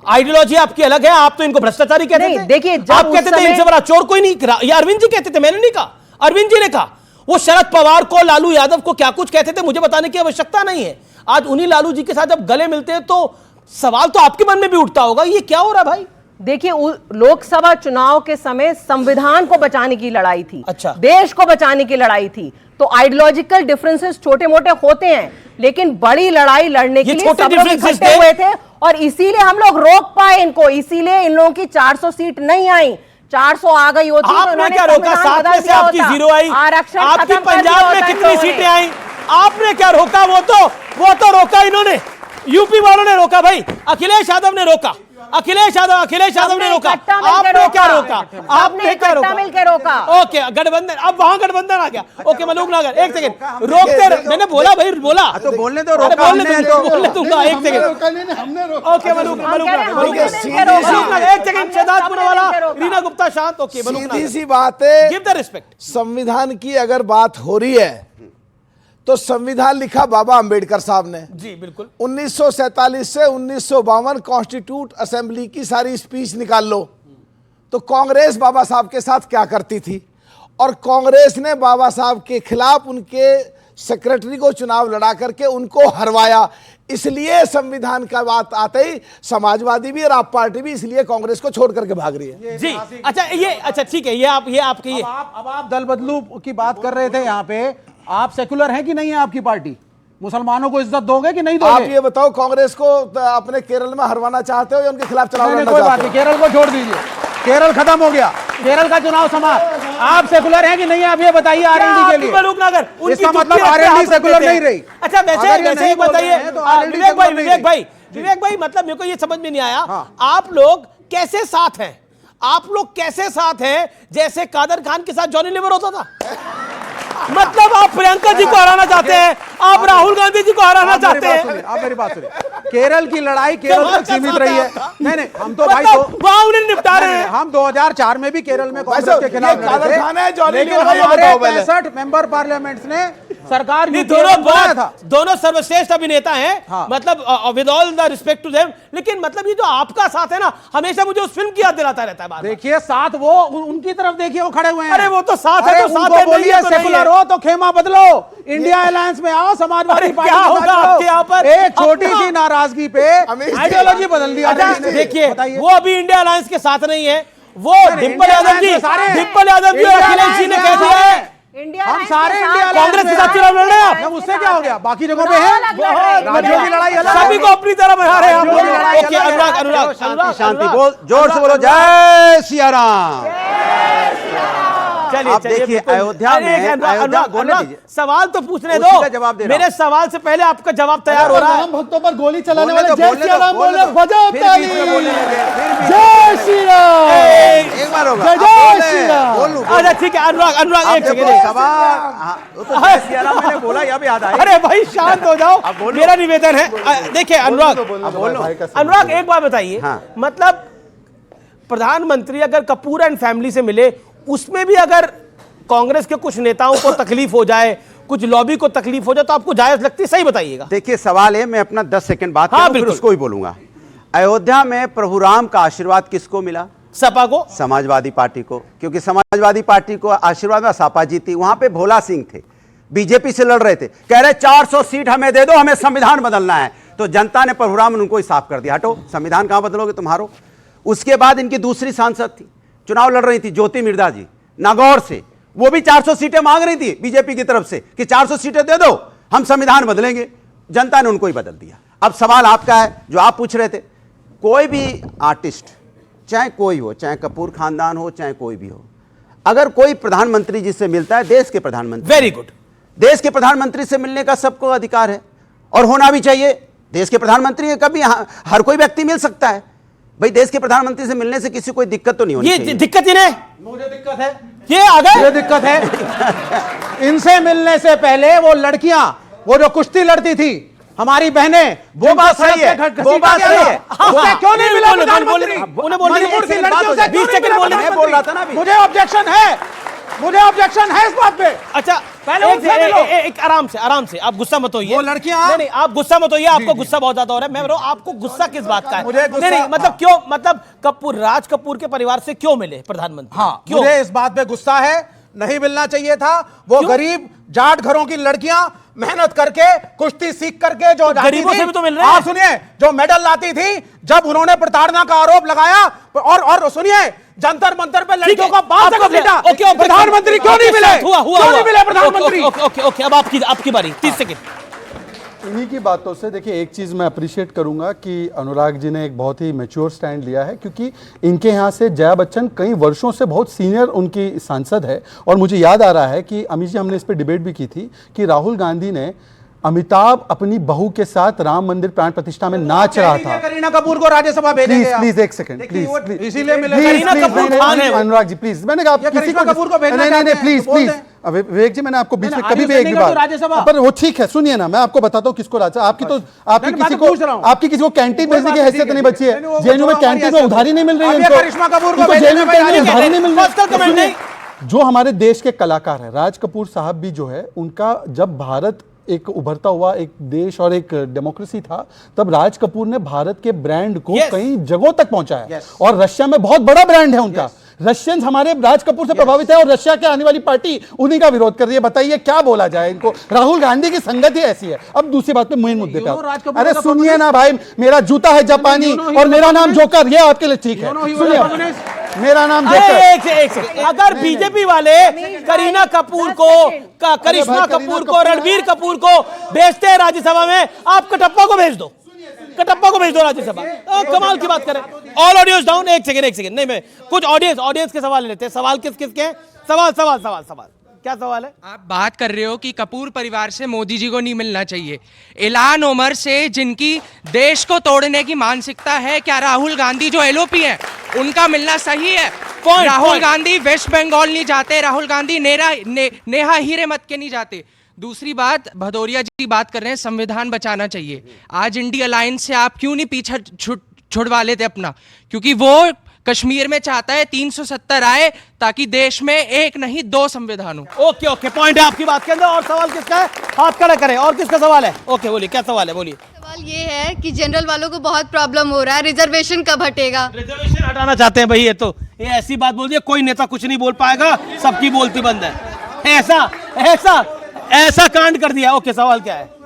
आइडियोलॉजी आपकी अलग है, आप तो इनको भ्रष्टाचारी कहते थे। देखिए, आप कहते थे इनसे बड़ा चोर कोई नहीं, ये अरविंद जी कहते थे, मैंने नहीं कहा, अरविंद जी ने कहा। वो शरद पवार को, लालू यादव को क्या कुछ कहते थे, मुझे बताने की आवश्यकता नहीं है। आज उन्हीं लालू जी के साथ जब गले मिलते हैं तो सवाल तो आपके मन में भी उठता होगा, ये क्या हो रहा है भाई? देखिए, लोकसभा चुनाव के समय संविधान को बचाने की लड़ाई थी। अच्छा, देश को बचाने की लड़ाई थी। तो आइडियोलॉजिकल डिफरेंसेस छोटे मोटे होते हैं, लेकिन बड़ी लड़ाई लड़ने के लिए सब लोग इकट्ठे हुए थे, और इसीलिए हम लोग रोक पाए इनको। इसीलिए इन लोगों की 400 सीट नहीं आई, 400 आ गई होती तो आपने उन्होंने क्या रोका? संविधान 7 बदल में से दिया आपकी होता। 0 आई, आरक्षण आपकी खत्म कर पंजाब दिया में होता इन कितनी लोगों ने। सीटें आई? आपने क्या रोका? वो तो रोका इन्होंने, यूपी वालों ने रोका भाई, अखिलेश यादव ने रोका, अखिलेश यादव ने रोका। आपने क्या रोका? आपने क्या रोका? मिलकर रोका। ओके, गठबंधन, अब वहां गठबंधन आ गया। ओके मलूक नगर, एक सेकंड रोकते, मैंने बोला भाई, बोला तो बोलने दो, अरे रोका बोलने हमने दो, तो। बोलने दूंगा, एक सेकंड। हमने रोका। ओके मलूक हम कह रहे हैं, मलूक हमने मिलकर रोका। एक सेकंड, शहजाद पुरवाला, रोका। रीना गुप्ता शांत। ओके मलूक सीधी सी बात है, गिव द रिस्पेक्ट। संविधान की अगर बात हो रही है तो संविधान लिखा बाबा अंबेडकर साहब ने जी बिल्कुल। 1947 से 1952 कॉन्स्टिट्यूट असेंबली की सारी स्पीच निकाल लो तो कांग्रेस बाबा साहब के साथ क्या करती थी, और कांग्रेस ने बाबा साहब के खिलाफ उनके सेक्रेटरी को चुनाव लड़ा करके उनको हरवाया। इसलिए संविधान का बात आते ही समाजवादी भी और आप पार्टी भी इसलिए कांग्रेस को छोड़ करके भाग रही है। जी अच्छा, ये अच्छा ठीक है, ये आपके ये अब आप दल बदलू की बात कर रहे थे यहाँ पे, आप सेकुलर हैं कि नहीं है आपकी पार्टी? मुसलमानों को इज्जत दोगे कि नहीं आप दोगे? ये बताओ, कांग्रेस को अपने केरल में हरवाना चाहते हो या उनके खिलाफ चुनाव नहीं, लड़ना कोई बात चाहते नहीं, हो? केरल को छोड़ दीजिए, केरल खत्म हो गया, केरल का चुनाव समाप्त। आप सेकुलर हैं कि नहीं, आप ये बताइए आरएलडी के लिए। मलूक नगर, उनकी इसका जुत्ती मतलब रखते आरएलडी हाथ सेकुलर रखते नहीं हैं। रही। अच्छा अगर ये वैसे नहीं एक बोल रहे बताइए, हैं तो RLD विवेक भाई, सेकुलर नहीं विवेक भाई मतलब मेरे को ये समझ में नहीं आया, हाँ। आप लोग कैसे साथ हैं? आप लोग कैसे साथ हैं जैसे कादर खान के साथ जॉनी लीवर होता था? मतलब आप प्रियंका जी को हराना चाहते हैं, आप राहुल गांधी जी को हराना चाहते हैं। आप मेरी बात सुनिए, केरल की लड़ाई केरल तक सीमित रही है। नहीं हम तो भाई मतलब वहां उन्हें निपटा रहे हैं। हम 2004 में भी केरल में कांग्रेस वैसे के खिलाफ ये कादर लड़े थे, खान है, जॉनी लेकिन लीवर है, ये हमारे बताओ पहले। 65 मेंबर पार्लियामेंट ने सरकार नहीं, यूपीए दोनों बनाया था। दोनों सर्वश्रेष्ठ अभिनेता हैं, हाँ। मतलब with all the respect to them, लेकिन मतलब ये जो आपका साथ है ना, हमेशा मुझे उस फिल्म की याद दिलाता रहता है बार-बार। देखिए साथ वो उनकी तरफ देखिए, वो खड़े हुए हैं। अरे वो तो साथ है, अरे तो साथ उनको है, नहीं बोलिए है तो नहीं सेकुलर है। हो तो खेमा बदलो, इंडिया अलायंस में आओ, समाजवादी अरे पार्टी क्या के साथ होगा जाओ। आपके यहाँ पर? एक छोटी अपना- सी नाराजगी पे आइडियोलॉजी बदल दी अच्छा, RLD ने। देखिए बताइए। वो अभी इंडिया अलायंस के साथ नहीं है, वो डिंपल इंडिया यादव अलायंस जी, में सारे हैं। डिंपल यादव जी और इंडिया अखिलेश जी ने अलायंस कह में दिया सारे है। हैं। इंडिया हम अलायंस सारे के इंडिया साथ कांग्रेस के साथ चुनाव लड़ रहे हैं आप। जब उससे क्या हो गया, बाकी जगहों पे है राज्यों की लड़ाई अलग सभी है। को अपनी तरह बना रहे हैं आप राज्यों की लोग। लड़ाई ओके, अलग है। अनुराग शांति, बोल, जोर से बोलो, जय सिया राम। चलिए आप देखिए, बिल्कुल। अयोध्या अरे, में- अनुराग, अयोध्या अनुराग, बोलने अनुराग, दीजिए। सवाल तो पूछने उसी दो, का जवाब दे रहा हूं। मेरे सवाल से पहले आपका जवाब तैयार हो रहा है। राम भक्तों पर गोली चलाने बोलने वाले दो, जय बोलने श्री दो, राम बोलने बोले, दो। बजाओ फिर ताली। बीच में बोलने लगे, फिर बीच में। जय श्री राम। एक बार होगा, जय आप जय बोले, श्री राम। बोलूं, अच्छा ठीक है, अनुराग आप एक देखो, सेकंड। सवाल, हाँ, वो तो जय सिया राम मैंने बोला, अब याद आया। अरे भाई शांत हो जाओ, अब बोलो। मेरा निवेदन है। देखिए अनुराग, अनुराग एक बात बताइए, हाँ। मतलब प्रधानमंत्री अगर कपूर एंड फैमिली से मिले, उसमें भी अगर कांग्रेस के कुछ नेताओं को तकलीफ हो जाए, कुछ लॉबी को तकलीफ हो जाए, तो आपको जायज लगती है? सही बताइएगा। देखिए सवाल है, मैं अपना 10 सेकंड बात हाँ, करूं, फिर बिल्कुल। उसको ही बोलूंगा। अयोध्या में प्रभु राम का आशीर्वाद किसको मिला? सपा को। समाजवादी पार्टी को, क्योंकि समाजवादी पार्टी को आशीर्वाद में सपा जीती। वहां पे भोला सिंह थे, बीजेपी से लड़ रहे थे, कह रहे 400 सीट हमें दे दो, हमें संविधान बदलना है। तो जनता ने प्रभु राम उनको ही साफ कर दिया, हटो, संविधान कहां बदलोगे तुम्हारो। उसके बाद इनकी दूसरी सांसद थी, चुनाव लड़ रही थी, ज्योति मिर्धा जी, नागौर से, वो भी 400 सीटें मांग रही थी बीजेपी की तरफ से कि 400 सीटें दे दो, हम संविधान बदलेंगे। जनता ने उनको ही बदल दिया। अब सवाल आपका है जो आप पूछ रहे थे, कोई भी आर्टिस्ट, चाहे कोई हो, चाहे कपूर खानदान हो, चाहे कोई भी हो, अगर कोई प्रधानमंत्री जिससे मिलता है, देश के प्रधानमंत्री, वेरी गुड, देश के प्रधानमंत्री से मिलने का सबको अधिकार है और होना भी चाहिए। देश के प्रधानमंत्री कभी हर कोई व्यक्ति मिल सकता है भाई। देश के प्रधानमंत्री से मिलने से किसी कोई दिक्कत तो नहीं होनी ये चाहिए। दिक्कत ही नहीं, मुझे दिक्कत है, ये आ गए। ये दिक्कत है। इनसे मिलने से पहले वो लड़कियां, वो जो कुश्ती लड़ती थी, हमारी बहनें, वो बात सही है, वो बात सही है। उससे क्यों नहीं मिला बोले, प्रधानमंत्री? उन्हें बोलने मणिपुर की एक लड़कियों से बात क्यों 20 नहीं सेकंड मिला बोलने, मैं बोल रहा था ना अभी। मुझे ऑब्जेक्शन है, मुझे ऑब्जेक्शन है इस बात पे। अच्छा पहले उनसे मिलो। एक आराम से, आराम से, आप गुस्सा मत होइए। वो लड़कियां- नहीं, आप गुस्सा मत होइए, आपको गुस्सा बहुत ज्यादा हो रहा है। मैं बोल रहा हूं, आपको गुस्सा किस बात का है? मुझे गुस्सा- नहीं, मतलब क्यों, मतलब कपूर, राज कपूर के परिवार से क्यों मिले प्रधानमंत्री? हाँ, क्यों? मुझे इस बात पे गुस्सा है, नहीं मिलना चाहिए था। वो क्यों? गरीब जाट घरों की लड़कियां मेहनत करके, कुश्ती सीख करके जो जाती गरीबों थी, से भी तो मिल रहे हैं। आप सुनिए, जो मेडल लाती थी, जब उन्होंने प्रताड़ना का आरोप लगाया, और सुनिए, जंतर मंतर पे लड़कियों का बाल तक पीटा। ओके, प्रधानमंत्री क्यों नहीं मिले? हुआ क्यों नहीं मिले प्रधानमंत्री? ओके, अब आपकी बारी, 30 सेकंड। इन्हीं की बातों से देखिए, एक चीज़ मैं अप्रिशिएट करूंगा कि अनुराग जी ने एक बहुत ही मैच्योर स्टैंड लिया है, क्योंकि इनके यहाँ से जया बच्चन कई वर्षों से बहुत सीनियर उनकी सांसद है। और मुझे याद आ रहा है कि अमित जी, हमने इस पर डिबेट भी की थी कि राहुल गांधी ने अमिताभ अपनी बहू के साथ राम मंदिर प्राण प्रतिष्ठा में नाच रहा था। करीना कपूर को राज्यविधा भेजेंगे आप। प्लीज एक सेकंड, प्लीज इसीलिए मिले करीना कपूर खान है वो। अनुराग जी प्लीज, मैंने कहा ये किसी करीना कपूर को भेजना नहीं चाहते हैं, प्लीज तो बोल प्लीज दें। विवेक जी, मैंने आपको बीच में नहीं, कभी भी आगे एक भी उसने बात, नहीं राज्यसभा। पर वो ठीक है, सुनिए ना, मैं आपको बताता हूँ किसको राज्य, आपकी तो आपकी मैं किसी तो पूछ रहा हूँ। को आपकी किसी को कैंटीन भेजने की हैसियत नहीं बची है। वो जेएनयू में हमारी कैंटीन में हैसियत उधारी नहीं मिल रही है अब ये इनको। करिश्मा कपूर को इनको भेजने जेएनयू में कैंटीन में भाई उधारी नहीं मिल रही पर्सनल कमेंट नहीं। जो हमारे देश के कलाकार हैं, राज कपूर साहब भी जो है, उनका जब भारत एक उभरता हुआ एक देश और एक डेमोक्रेसी था, तब राज कपूर ने भारत के ब्रांड को कई जगहों तक पहुंचाया। और रशिया में बहुत बड़ा ब्रांड है उनका। रशियंस हमारे राज कपूर से प्रभावित है और रशिया के आने वाली पार्टी उन्हीं का विरोध कर रही है। बताइए क्या बोला जाए इनको। राहुल गांधी की संगत ही ऐसी है। अब दूसरी बात पे मेन मुद्दे पे अरे सुनिए ना भाई, मेरा जूता है जापानी और मेरा नाम जोकर, ये आपके लिए ठीक है। सुनिए, मेरा नाम जोकर। एक सेकंड, अगर बीजेपी वाले करीना कपूर को, करिश्मा कपूर को, रणबीर कपूर को भेजते हैं राज्यसभा में, आप कटप्पा को भेज दो, कटप्पा को भेज दो राज्यसभा। कमाल की बात करें। All audios down. एक सेकंड नहीं, मैं कुछ ऑडियंस के सवाल लेते हैं। सवाल किसके हैं? सवाल क्या सवाल है? आप बात कर रहे हो कि कपूर परिवार से मोदी जी को नहीं मिलना चाहिए। इलान उमर से जिनकी देश को तोड़ने की मानसिकता है, क्या राहुल गांधी जो एलओपी हैं उनका मिलना सही है? राहुल गांधी वेस्ट बंगाल नहीं जाते, राहुल गांधी नेहा हीरेमत के नहीं जाते। दूसरी बात, भदौरिया जी बात कर रहे हैं संविधान बचाना चाहिए। आज इंडिया अलायंस से आप क्यों नहीं पीछे छुड़वा लेते अपना? क्योंकि वो कश्मीर में चाहता है 370 आए ताकि देश में एक नहीं 2 संविधान हो। ओके, पॉइंट है आपकी बात के अंदर। और सवाल किसका है? हाथ खड़ा करें। और किसका सवाल है? ओके, बोलिए, क्या सवाल है? बोलिए। सवाल ये है कि जनरल वालों को बहुत प्रॉब्लम हो रहा है, रिजर्वेशन कब हटेगा? रिजर्वेशन हटाना चाहते हैं भाई। ये ऐसी बात बोल दी, कोई नेता कुछ नहीं बोल पाएगा, सबकी बोलती बंद है। ऐसा कांड कर दिया। ओके, सवाल क्या है?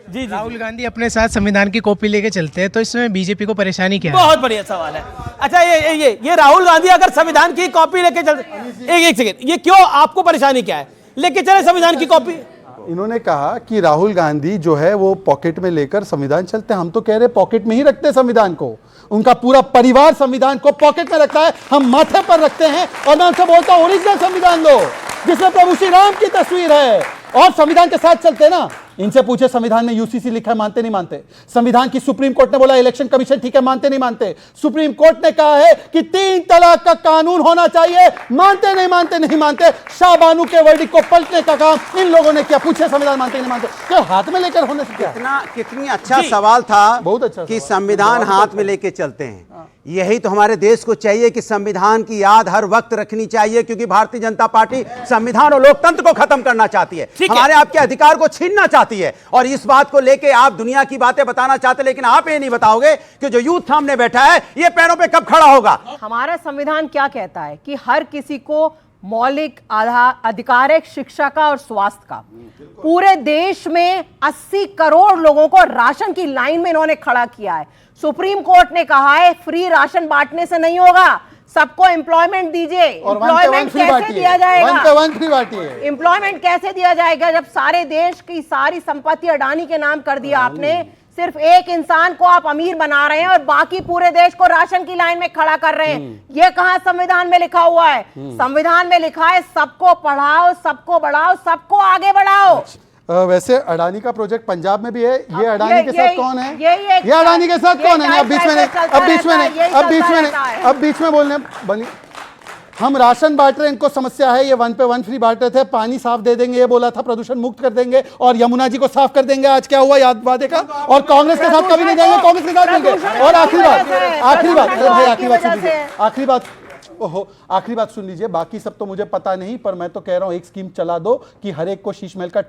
जी। राहुल गांधी अपने साथ संविधान की कॉपी लेके चलते हैं, तो इसमें बीजेपी को परेशानी क्या है? बहुत बढ़िया सवाल है। अच्छा, ये राहुल गांधी अगर संविधान की कॉपी लेके चलते, एक सेकंड, ये क्यों, आपको परेशानी क्या है? लेके चले संविधान की कॉपी। इन्होंने कहा कि राहुल गांधी जो है वो पॉकेट में लेकर संविधान चलते हैं। हम तो कह रहे पॉकेट में ही रखते संविधान को। उनका पूरा परिवार संविधान को पॉकेट में रखता है, हम माथे पर रखते हैं। और मैं उनसे बोलता हूं, ओरिजिनल संविधान लो जिसमें प्रभु श्री राम की तस्वीर है, और संविधान के साथ चलते हैं ना। इनसे पूछे संविधान में यूसीसी लिखा है, मानते नहीं मानते? संविधान की सुप्रीम कोर्ट ने बोला इलेक्शन कमीशन ठीक है, मानते नहीं मानते? सुप्रीम कोर्ट ने कहा है कि 3 तलाक का कानून होना चाहिए, मानते नहीं मानते? शाहबानू के वर्डिक्ट को पलटने का काम इन लोगों ने किया। पूछे संविधान मानते नहीं मानते? क्या हाथ में लेकर होने से क्या? कितनी अच्छा सवाल था। बहुत अच्छा कि संविधान हाथ में लेके चलते हैं। यही तो हमारे देश को चाहिए कि संविधान की याद हर वक्त रखनी चाहिए, क्योंकि भारतीय जनता पार्टी संविधान और लोकतंत्र को खत्म करना चाहती है, हमारे आपके अधिकार को छीनना चाहती है। और इस बात को लेके आप दुनिया की बातें बताना चाहते, लेकिन आप ये नहीं बताओगे कि जो यूथ सामने बैठा है ये पैरों पे कब खड़ा होगा। हमारा संविधान क्या कहता है कि हर किसी को मौलिक अधिकार है शिक्षा का और स्वास्थ्य का। पूरे देश में 80 करोड़ लोगों को राशन की लाइन में इन्होंने खड़ा किया है। सुप्रीम कोर्ट ने कहा है फ्री राशन बांटने से नहीं होगा, सबको एम्प्लॉयमेंट दीजिए। एम्प्लॉयमेंट कैसे दिया जाएगा? एम्प्लॉयमेंट कैसे दिया जाएगा जब सारे देश की सारी संपत्ति अडानी के नाम कर दिया आपने? सिर्फ एक इंसान को आप अमीर बना रहे हैं और बाकी पूरे देश को राशन की लाइन में खड़ा कर रहे हैं। ये कहां संविधान में लिखा हुआ है? संविधान में लिखा है सबको पढ़ाओ, सबको बढ़ाओ, सबको आगे बढ़ाओ। वैसे अडानी का प्रोजेक्ट पंजाब में भी है। ये अडानी के साथ कौन है? ये अडानी के साथ कौन है? अब बीच में बोलने बनी। हम राशन बांट रहे हैं, इनको समस्या है। ये 1 पे 1 फ्री बांट रहे थे, पानी साफ दे देंगे ये बोला था, प्रदूषण मुक्त कर देंगे और यमुना जी को साफ कर देंगे। आज क्या हुआ याद वादे का? और कांग्रेस के साथ कभी नहीं जाएंगे, कांग्रेस के साथ मिलकर। और आखिरी बात सुन लीजिए। बाकी सब तो मुझे पता नहीं, पर मैं तो कह रहा हूं एक स्कीम चला दो कि हर एक को शीश महल का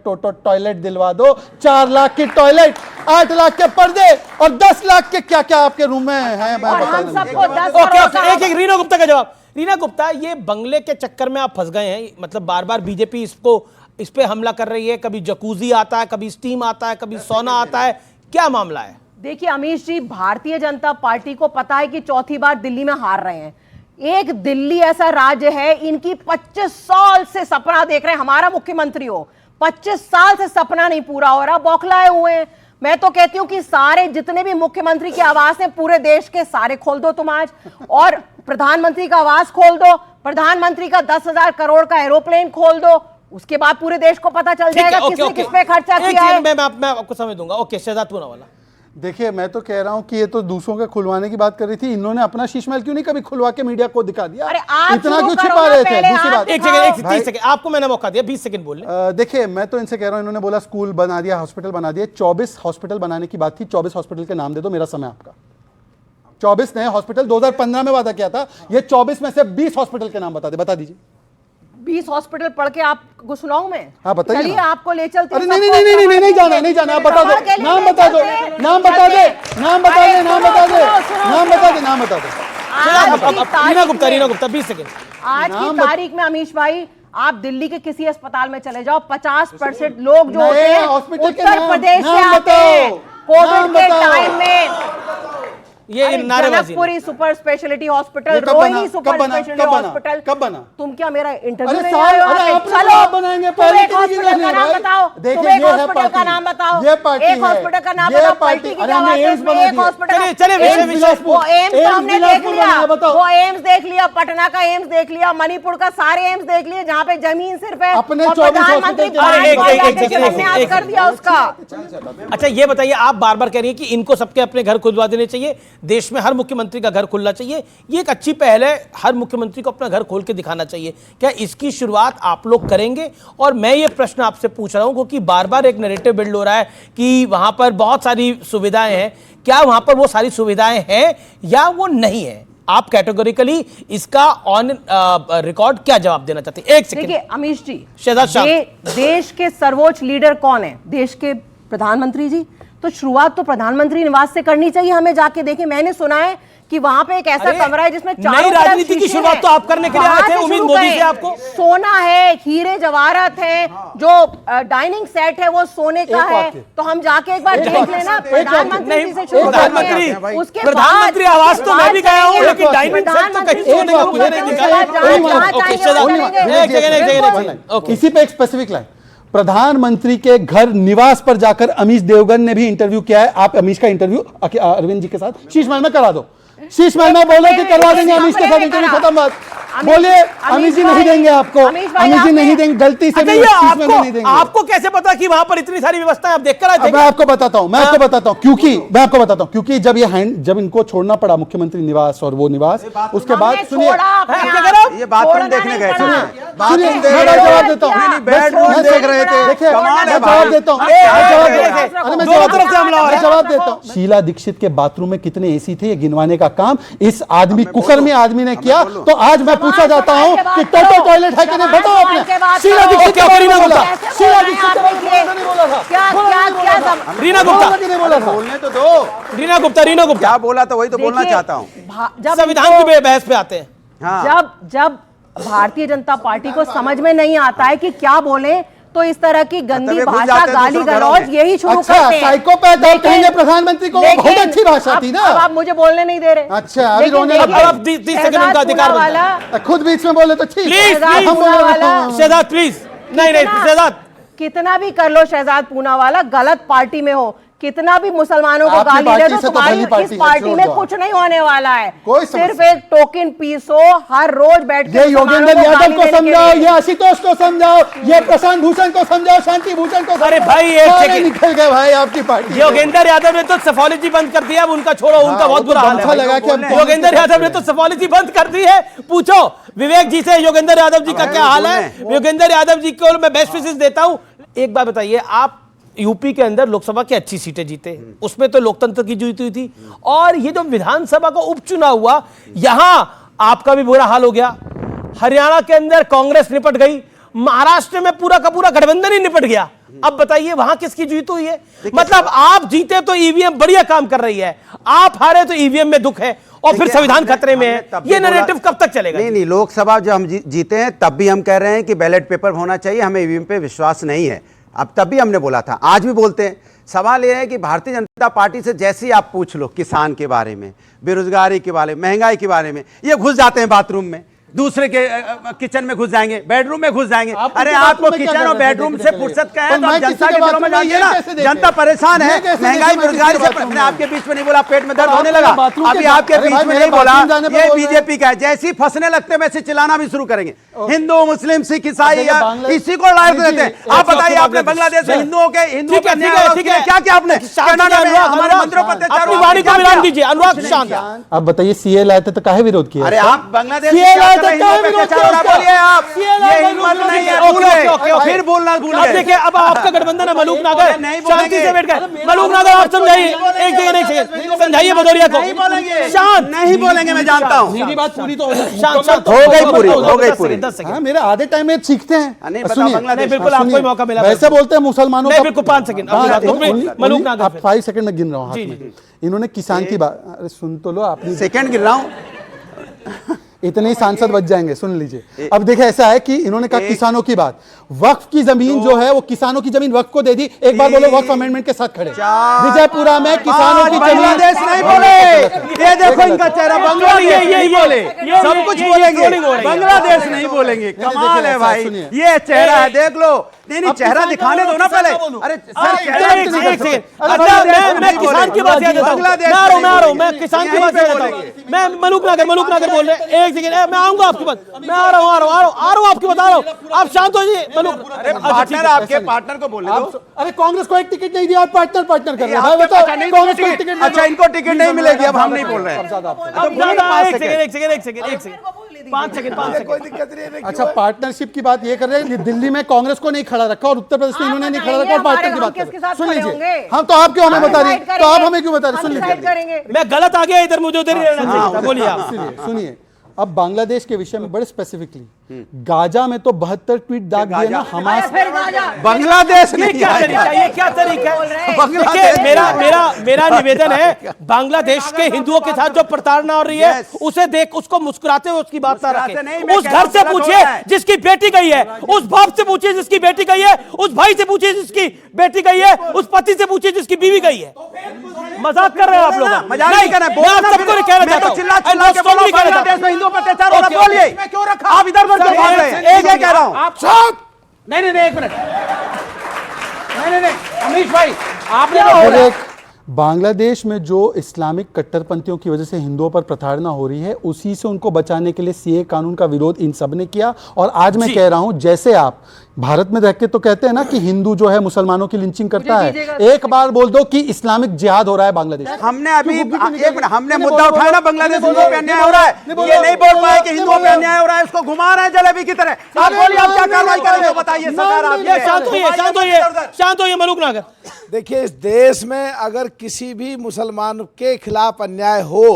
टॉयलेट दिलवा दो। 4 लाख की टॉयलेट, 8 लाख के पर्दे और 10 लाख के क्या क्या आपके रूम में है, मैं बता। एक रीना गुप्ता का जवाब। रीना गुप्ता, ये बंगले के चक्कर में आप फंस गए हैं। मतलब बार बार बीजेपी इस पे हमला कर रही है। कभी जकूजी आता है, कभी स्टीम आता है, कभी सोना आता है। क्या मामला है? देखिए अमीश जी, भारतीय जनता पार्टी को पता है कि चौथी बार दिल्ली में हार रहे हैं। एक दिल्ली ऐसा राज्य है, इनकी 25 साल से सपना देख रहे हैं हमारा मुख्यमंत्री हो। 25 साल से सपना नहीं पूरा हो रहा, बौखलाए हुए हैं। मैं तो कहती हूं कि सारे जितने भी मुख्यमंत्री के आवास हैं पूरे देश के सारे खोल दो तुम आज, और प्रधानमंत्री का आवास खोल दो, प्रधानमंत्री का 10,000 करोड़ का एरोप्लेन खोल दो, उसके बाद पूरे देश को पता चल जाएगा किसने किस पे खर्चा किया है। मैं आपको समझ दूंगा। ओके, शहजाद पूनावाला। देखिए, मैं तो कह रहा हूं कि ये तो दूसरों के खुलवाने की बात कर रही थी, इन्होंने अपना शीश महल क्यों नहीं कभी खुलवा के मीडिया को दिखा दिया? अरे आप इतना क्यों छिपा रहे थे? दूसरी बात, एक सेकंड 30 सेकंड आपको मैंने मौका दिया, 20 सेकंड बोलने। देखिए, मैं तो इनसे कह रहा हूं, इन्होंने बोला स्कूल बना दिया, हॉस्पिटल बना दिया। 24 हॉस्पिटल बनाने की बात थी, 24 हॉस्पिटल के नाम दे दो, मेरा समय आपका। 24 नए हॉस्पिटल 2015 में वादा किया था, ये 24 में से 20 हॉस्पिटल के नाम बता दीजिए। 20 हॉस्पिटल पढ़ के आपको सुनाऊं मैं? हाँ, बताइए। चलिए आपको ले चलते हैं। नहीं जाना, आप बता दो, नाम बता दो, नाम बता दे, नाम बता दे, नाम बता दे, नाम बता दे, नाम बता दे। रीना गुप्ता 20 सेकंड। आज की तारीख में अमीश भाई, आप दिल्ली के किसी अस्पताल में चले जाओ, 50% लोग जो होते हैं उत्तर प्रदेश से आते हैं। कोविड के टाइम में ये नारेबाजी Janakpuri super speciality hospital, Rohini super speciality hospital, कब बना? तुम क्या मेरा इंटरव्यू अरे ले साहब, रहे हो? अरे आपने चलो आप बनाएंगे, पहले एक हॉस्पिटल का नाम बताओ, तुम एक हॉस्पिटल का नाम बताओ, ये पार्टी एक हॉस्पिटल का नाम बताओ, पार्टी की क्या बात है इसमें? एक हॉस्पिटल, वो एम्स तो हमने देख लिया, वो एम्स देख लिया, पटना का एम्स देख लिया, मणिपुर का सारे एम्स देख लिए जहाँ पे जमीन सिर्फ है, अपने और प्रधानमंत्री कर दिया उसका। अच्छा, ये बताइए, आप बार बार कह रही है कि इनको सबके अपने घर खुलवा देने चाहिए, देश में हर मुख्यमंत्री का घर खुलना चाहिए, ये एक अच्छी पहल है, हर मुख्यमंत्री को अपना घर खोल के दिखाना चाहिए। क्या इसकी शुरुआत आप लोग करेंगे? और मैं ये प्रश्न आपसे पूछ रहा हूं क्योंकि बार बार एक नैरेटिव बिल्ड हो रहा है कि वहां पर बहुत सारी सुविधाएं हैं, क्या वहां पर वो सारी सुविधाएं हैं या वो नहीं है? आप कैटेगोरिकली इसका ऑन रिकॉर्ड क्या जवाब देना चाहते हैं? एक सेकंड। देखिए अमीश जी, शहजाद शाह, देश के सर्वोच्च लीडर कौन है? देश के प्रधानमंत्री जी। तो शुरुआत तो प्रधानमंत्री निवास से करनी चाहिए हमें जाके। देखिए, मैंने सुना है कि वहां पे एक ऐसा कमरा है जिसमें नई राजनीति की शुरुआत तो आप करने के लिए आए थे, उम्मीद मोदी से आपको। सोना है, हीरे जवाहरात है, जो डाइनिंग सेट है वो सोने का है, तो हम जाके एक बार देख लेना। प्रधानमंत्री जी से शुरू करते हैं, उसके बाद प्रधानमंत्री आवास तो मैं भी गया हूं, लेकिन डाइनिंग सेट तो कहीं सोने का मुझे नहीं दिखा। इसी पे एक स्पेसिफिक लाइन, प्रधानमंत्री के घर निवास पर जाकर अमीश देवगन ने भी इंटरव्यू किया है। आप अमीश का इंटरव्यू अरविंद जी के साथ शीश महल में करा दो। शीश महल में बोलो कि करवा देंगे अमीश के साथ इंटरव्यू, खत्म बात। बोलिए अमीश जी नहीं देंगे आपको, अमीश जी नहीं देंगे, गलती से नहीं देंगे। आपको कैसे पता कि वहां पर इतनी सारी व्यवस्थाएं आप देखकर आए थे? मैं आपको बताता हूं, क्योंकि जब इनको छोड़ना पड़ा मुख्यमंत्री निवास और वो निवास, उसके बाद सुनिए, ये बाथरूम देखने गए थे, मैं जवाब देता हूं, देख रहे थे, देखिए मैं जवाब देता हूं, शीला दीक्षित के बाथरूम में कितने एसी थे ये गिनवाने का काम इस आदमी कुकर्मी आदमी ने किया। तो आज मैं पूछा जाता हूं कि टोटल टॉयलेट है कि नहीं, बताओ आपने। शीला दीक्षित क्या रीना गुप्ता, शीला दीक्षित नहीं बोला था, रीना गुप्ता नहीं बोला था, बोलने तो दो। रीना गुप्ता क्या बोला था वही तो बोलना चाहता हूं। संविधान की बहस पे आते हैं। हाँ। जब भारतीय जनता पार्टी को समझ में नहीं आता है कि क्या बोले, तो इस तरह की गंदी भाषा, गाली गलौज यही शुरू करते हैं। साइकोपैथ आप कहेंगे प्रधानमंत्री को, वो बहुत अच्छी भाषा थी ना। अब आप मुझे बोलने नहीं दे रहे। अच्छा, अभी रोने अब 30 सेकंड उनका अधिकार बनता है, खुद बीच में बोले तो ठीक। शहजाद प्लीज, नहीं शहजाद, कितना भी कर लो शहजाद पूनावाला, गलत पार्टी में हो, कितना भी मुसलमानों को गाली दे दो, तुम्हारी इस पार्टी में कुछ नहीं होने वाला है। सिर्फ एक टोकन पीस हो, हर रोज बैठ के योगेंद्र यादव को समझाओ, ये आशुतोष को समझाओ, ये प्रशांत भूषण को समझाओ, शांति भूषण को। अरे भाई एक निकल गए भाई आपकी पार्टी। योगेंद्र यादव ने तो सफोलॉजी बंद कर दिया, अब उनका छोड़ो, उनका बहुत बुरा हाल है। योगेंद्र यादव ने तो सफोलॉजी बंद कर दी है। पूछो विवेक जी से योगेंद्र यादव जी का क्या हाल है। योगेंद्र यादव जी को मैं बेस्ट विशेष देता हूं। एक बात बताइए, आप यूपी के अंदर लोकसभा की अच्छी सीटें जीते, उसमें तो लोकतंत्र की जीत हुई थी, और ये जो विधानसभा का उपचुनाव हुआ, यहां आपका भी बुरा हाल हो गया। हरियाणा के अंदर कांग्रेस निपट गई, महाराष्ट्र में पूरा का पूरा गठबंधन ही निपट गया। अब बताइए वहां किसकी जीत हुई है? मतलब आप जीते तो ईवीएम बढ़िया काम कर रही है, आप हारे तो ईवीएम में दुख है, और फिर संविधान खतरे में है। ये नैरेटिव कब तक चलेगा? नहीं, लोकसभा जो हम जीते हैं तब भी हम कह रहे हैं कि बैलेट पेपर होना चाहिए, हमें ईवीएम पे विश्वास नहीं है। अब तब भी हमने बोला था, आज भी बोलते हैं। सवाल यह है कि भारतीय जनता पार्टी से जैसे ही आप पूछ लो किसान के बारे में, बेरोजगारी के बारे में, महंगाई के बारे में, ये घुस जाते हैं बाथरूम में। दूसरे के किचन में घुस जाएंगे, बेडरूम में घुस जाएंगे। अरे आपको आपको में क्या किचन और जरूरत है? बेडरूम से फुर्सत का है, पर तो आप मैं जनता किसी के के दिलों में बाथरूम में जाइए ये ना। कैसे देखे? जनता परेशान ये है, कैसे महंगाई देखे? मैं बेरोजगारी किसी के से। बाथरूम मैंने में आपके बीच में नहीं बोला पेट में दर्द आप होने मेरे लगा, बाथरूम के अभी जा- आपके अरे बीच भाई, में मेरे नहीं बोला। बाथरूम जाने पे ये बोल रहे हैं। बीजेपी का है, जैसे ही फंसने लगते हैं वैसे चिल्लाना भी शुरू करेंगे। हिंदू मुस्लिम सिख ईसाई देखिए, बांग्ला- इसी को लड़ाई जी, देते हैं। जी, आप एक बताइए, सौ आपने बांग्लादेश में हिंदुओं के ठीक है, ठीक है, ठीक है। क्या किया आपने? कनाडा में हमारे मंदिरों पर अत्याचार अपनी हुआ, वाणी क्या को विराम किया? दीजिए। अनुराग शांत। अब बताइए, सीए लाए थे तो काहे विरोध किया? अरे आप बांग्लादेश CA में क्या लाए कर थे, रहे हैं? क्या हिंदुओं पे विरोध अत्याचार हो रहा है, किया बोलिए आप। CA लाए ये थे, हिम्मत विरोध नहीं है, किया। भूल ओके, गए। Okay, okay. फिर बोलना भूल अब गए। देखिए, अब आपका गठबंधन है मलूक नागर, नहीं शांति बोलेंगे। से बैठ गए। मलूक नागर, आप समझाइए। एक सेकंड समझाइए भदौरिया को। नहीं बोलेंगे, शांत। नहीं बोलेंगे, मैं जानता हूँ। मेरी बात पूरी तो शांत, शांत। हो गई पूरी, हो गई पूरी। 10 सेकंड। हाँ, मेरे आधे टाइम में सीखते हैं। नहीं, बताओ सुनिए, बांग्लादेश। नहीं, बिल्कुल, हाँ, आपको ही सुनिए। मौका मिला। वैसे बोलते हैं मुसलमानों नहीं, का। बिल्कुल, 5 सेकंड। हाँ, मलूक नागर आप फिर। 5 सेकंड में गिन रहा हूँ हाथ जी, में। इन्होंने किसान की बात, अरे सुन तो लो, आपने सेकंड गिर रहा हूँ। इतने ही सांसद बच जाएंगे, सुन लीजिए। अब देखिए, ऐसा है कि इन्होंने कहा किसानों की बात, वक्फ की जमीन जो है वो किसानों की जमीन वक्फ को दे दी। एक बार बोलो वक्फ अमेंडमेंट के साथ खड़े। विजयपुरा में किसानों की बांग्लादेश नहीं बोले। ये देखो इनका चेहरा, बांग्लादेश नहीं बोले, सब कुछ बोलेंगे, बांग्लादेश नहीं बोलेंगे। कमाल है भाई, ये चेहरा है, देख लो। नहीं, चेहरा दिखाने दो ना पहले। अरे सर, मैं किसान की बात याद देता हूं। मैं आ रहा हूं, मैं किसान की बात याद देता हूं। मैं मलूक नागर बोल रहे हैं। एक सेकंड, मैं आऊंगा आपकी बात। मैं आ रहा हूं, आपकी बता रहा हूं। आप शांत हो जाइए मलूक। अरे पार्टनर, आपके पार्टनर को बोलने दो। अरे कांग्रेस को एक टिकट नहीं दिया, पार्टनर कर रहे हैं। आपके बताओ, पास नहीं कांग्रेस को एक टिकट। टिकट अच्छा, इनको टिकट नहीं मिलेगी, अब हम नहीं बोल रहे हैं। एक सेकंड 5 सेकंड कोई दिक्कत नहीं है। अच्छा, पार्टनरशिप की बात ये कर रहे हैं। दिल्ली में कांग्रेस को नहीं खड़ा रखा और उत्तर प्रदेश में इन्होंने नहीं खड़ा रखा और पार्टनर की बात कर रहे हैं। सुन लीजिए। हम तो आप क्यों हमें बता रहे हैं, तो आप हमें क्यों बता रहे हैं? सुन लीजिए, मैं गलत आ गया इधर, मुझे उधर ही रहना चाहिए था। बोलिए आप। सुनिए। अब बांग्लादेश के विषय में बड़े स्पेसिफिकली, गाजा में तो 72 ट्वीट दाग दिए ना हमास। बांग्लादेश ये क्या तरीका है? ये क्या तरीका है? देखिए, मेरा निवेदन है, बांग्लादेश के हिंदुओं के साथ जो प्रताड़ना हो रही है, उसे देख, उसको मुस्कुराते हुए उसकी बात ना रखें। उस घर से पूछिए जिसकी बेटी गई है, उस बाप से पूछिए जिसकी बेटी गई है, उस भाई से पूछिए जिसकी बेटी गई है, उस पति से पूछिए जिसकी बीवी गई है। मजाक कर रहे हैं आप लोग। मजाक नहीं कर रहे, मैं आप सबको नहीं कहना चाहता हूं। चिल्ला के बोलो, बांग्लादेश में हिंदुओं पर अत्याचार हो रहा है, बोलिए। आप इधर पर क्यों भाग रहे हैं? एक ये कह रहा हूं। आप सब नहीं, एक मिनट। नहीं, अमीश भाई, आपने तो हो रहा है। बांग्लादेश में जो इस्लामिक कट्टरपंथियों की वजह से हिंदुओं पर प्रताड़ना हो रही है, उसी से उनको बचाने के लिए सीए कानून का विरोध इन सब ने किया। और आज मैं कह रहा हूं, जैसे आप भारत में रह के तो कहते हैं ना कि हिंदू जो है मुसलमानों की लिंचिंग करता है, एक बार बोल दो कि इस्लामिक जिहाद हो रहा है बांग्लादेश। हमने अभी एक मिनट, हमने मुद्दा उठाया ना, बांग्लादेश हिंदुओं पे अन्याय हो रहा है। ये नहीं बोल पाए कि हिंदुओं पे अन्याय हो रहा है, इसको घुमा रहे हैं जलेबी की तरह। आप बोलिए, आप क्या कार्रवाई करेंगे, बताइए सरकार। आप शांत होइए मलूक नागर। देखिए, इस देश में अगर किसी भी मुसलमान के खिलाफ अन्याय हो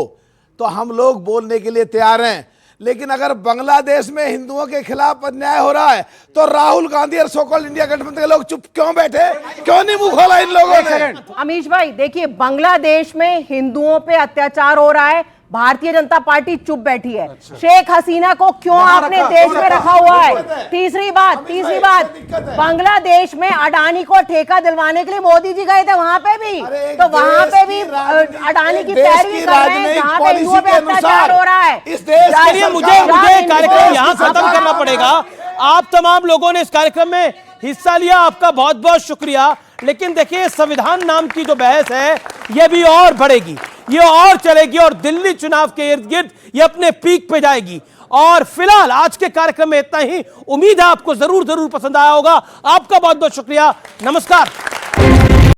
तो हम लोग बोलने के लिए तैयार हैं, लेकिन अगर बांग्लादेश में हिंदुओं के खिलाफ अन्याय हो रहा है तो राहुल गांधी और सोकॉल्ड इंडिया गठबंधन के लोग चुप क्यों बैठे? क्यों नहीं मुंह खोला इन लोगों ने? अमीश भाई, देखिए, बांग्लादेश में हिंदुओं पे अत्याचार हो रहा है, भारतीय जनता पार्टी चुप बैठी है। शेख हसीना को क्यों आपने देश में रखा हुआ है? तीसरी बात, बांग्लादेश में अडानी को ठेका दिलवाने के लिए मोदी जी गए थे, वहां पे भी तो वहां पे भी अडानी की पैरवी कर रहे हैं, जहां पे हिंदुओं पे अत्याचार हो रहा है। इस देश के लिए मुझे कार्यक्रम यहाँ खत्म करना पड़ेगा। आप तमाम लोगों ने इस कार्यक्रम में हिस्सा लिया, आपका बहुत बहुत शुक्रिया। लेकिन देखिए, संविधान नाम की जो बहस है, ये भी और बढ़ेगी, ये और चलेगी और दिल्ली चुनाव के इर्द गिर्द ये अपने पीक पे जाएगी। और फिलहाल आज के कार्यक्रम में इतना ही। उम्मीद है आपको जरूर पसंद आया होगा। आपका बहुत बहुत शुक्रिया। नमस्कार।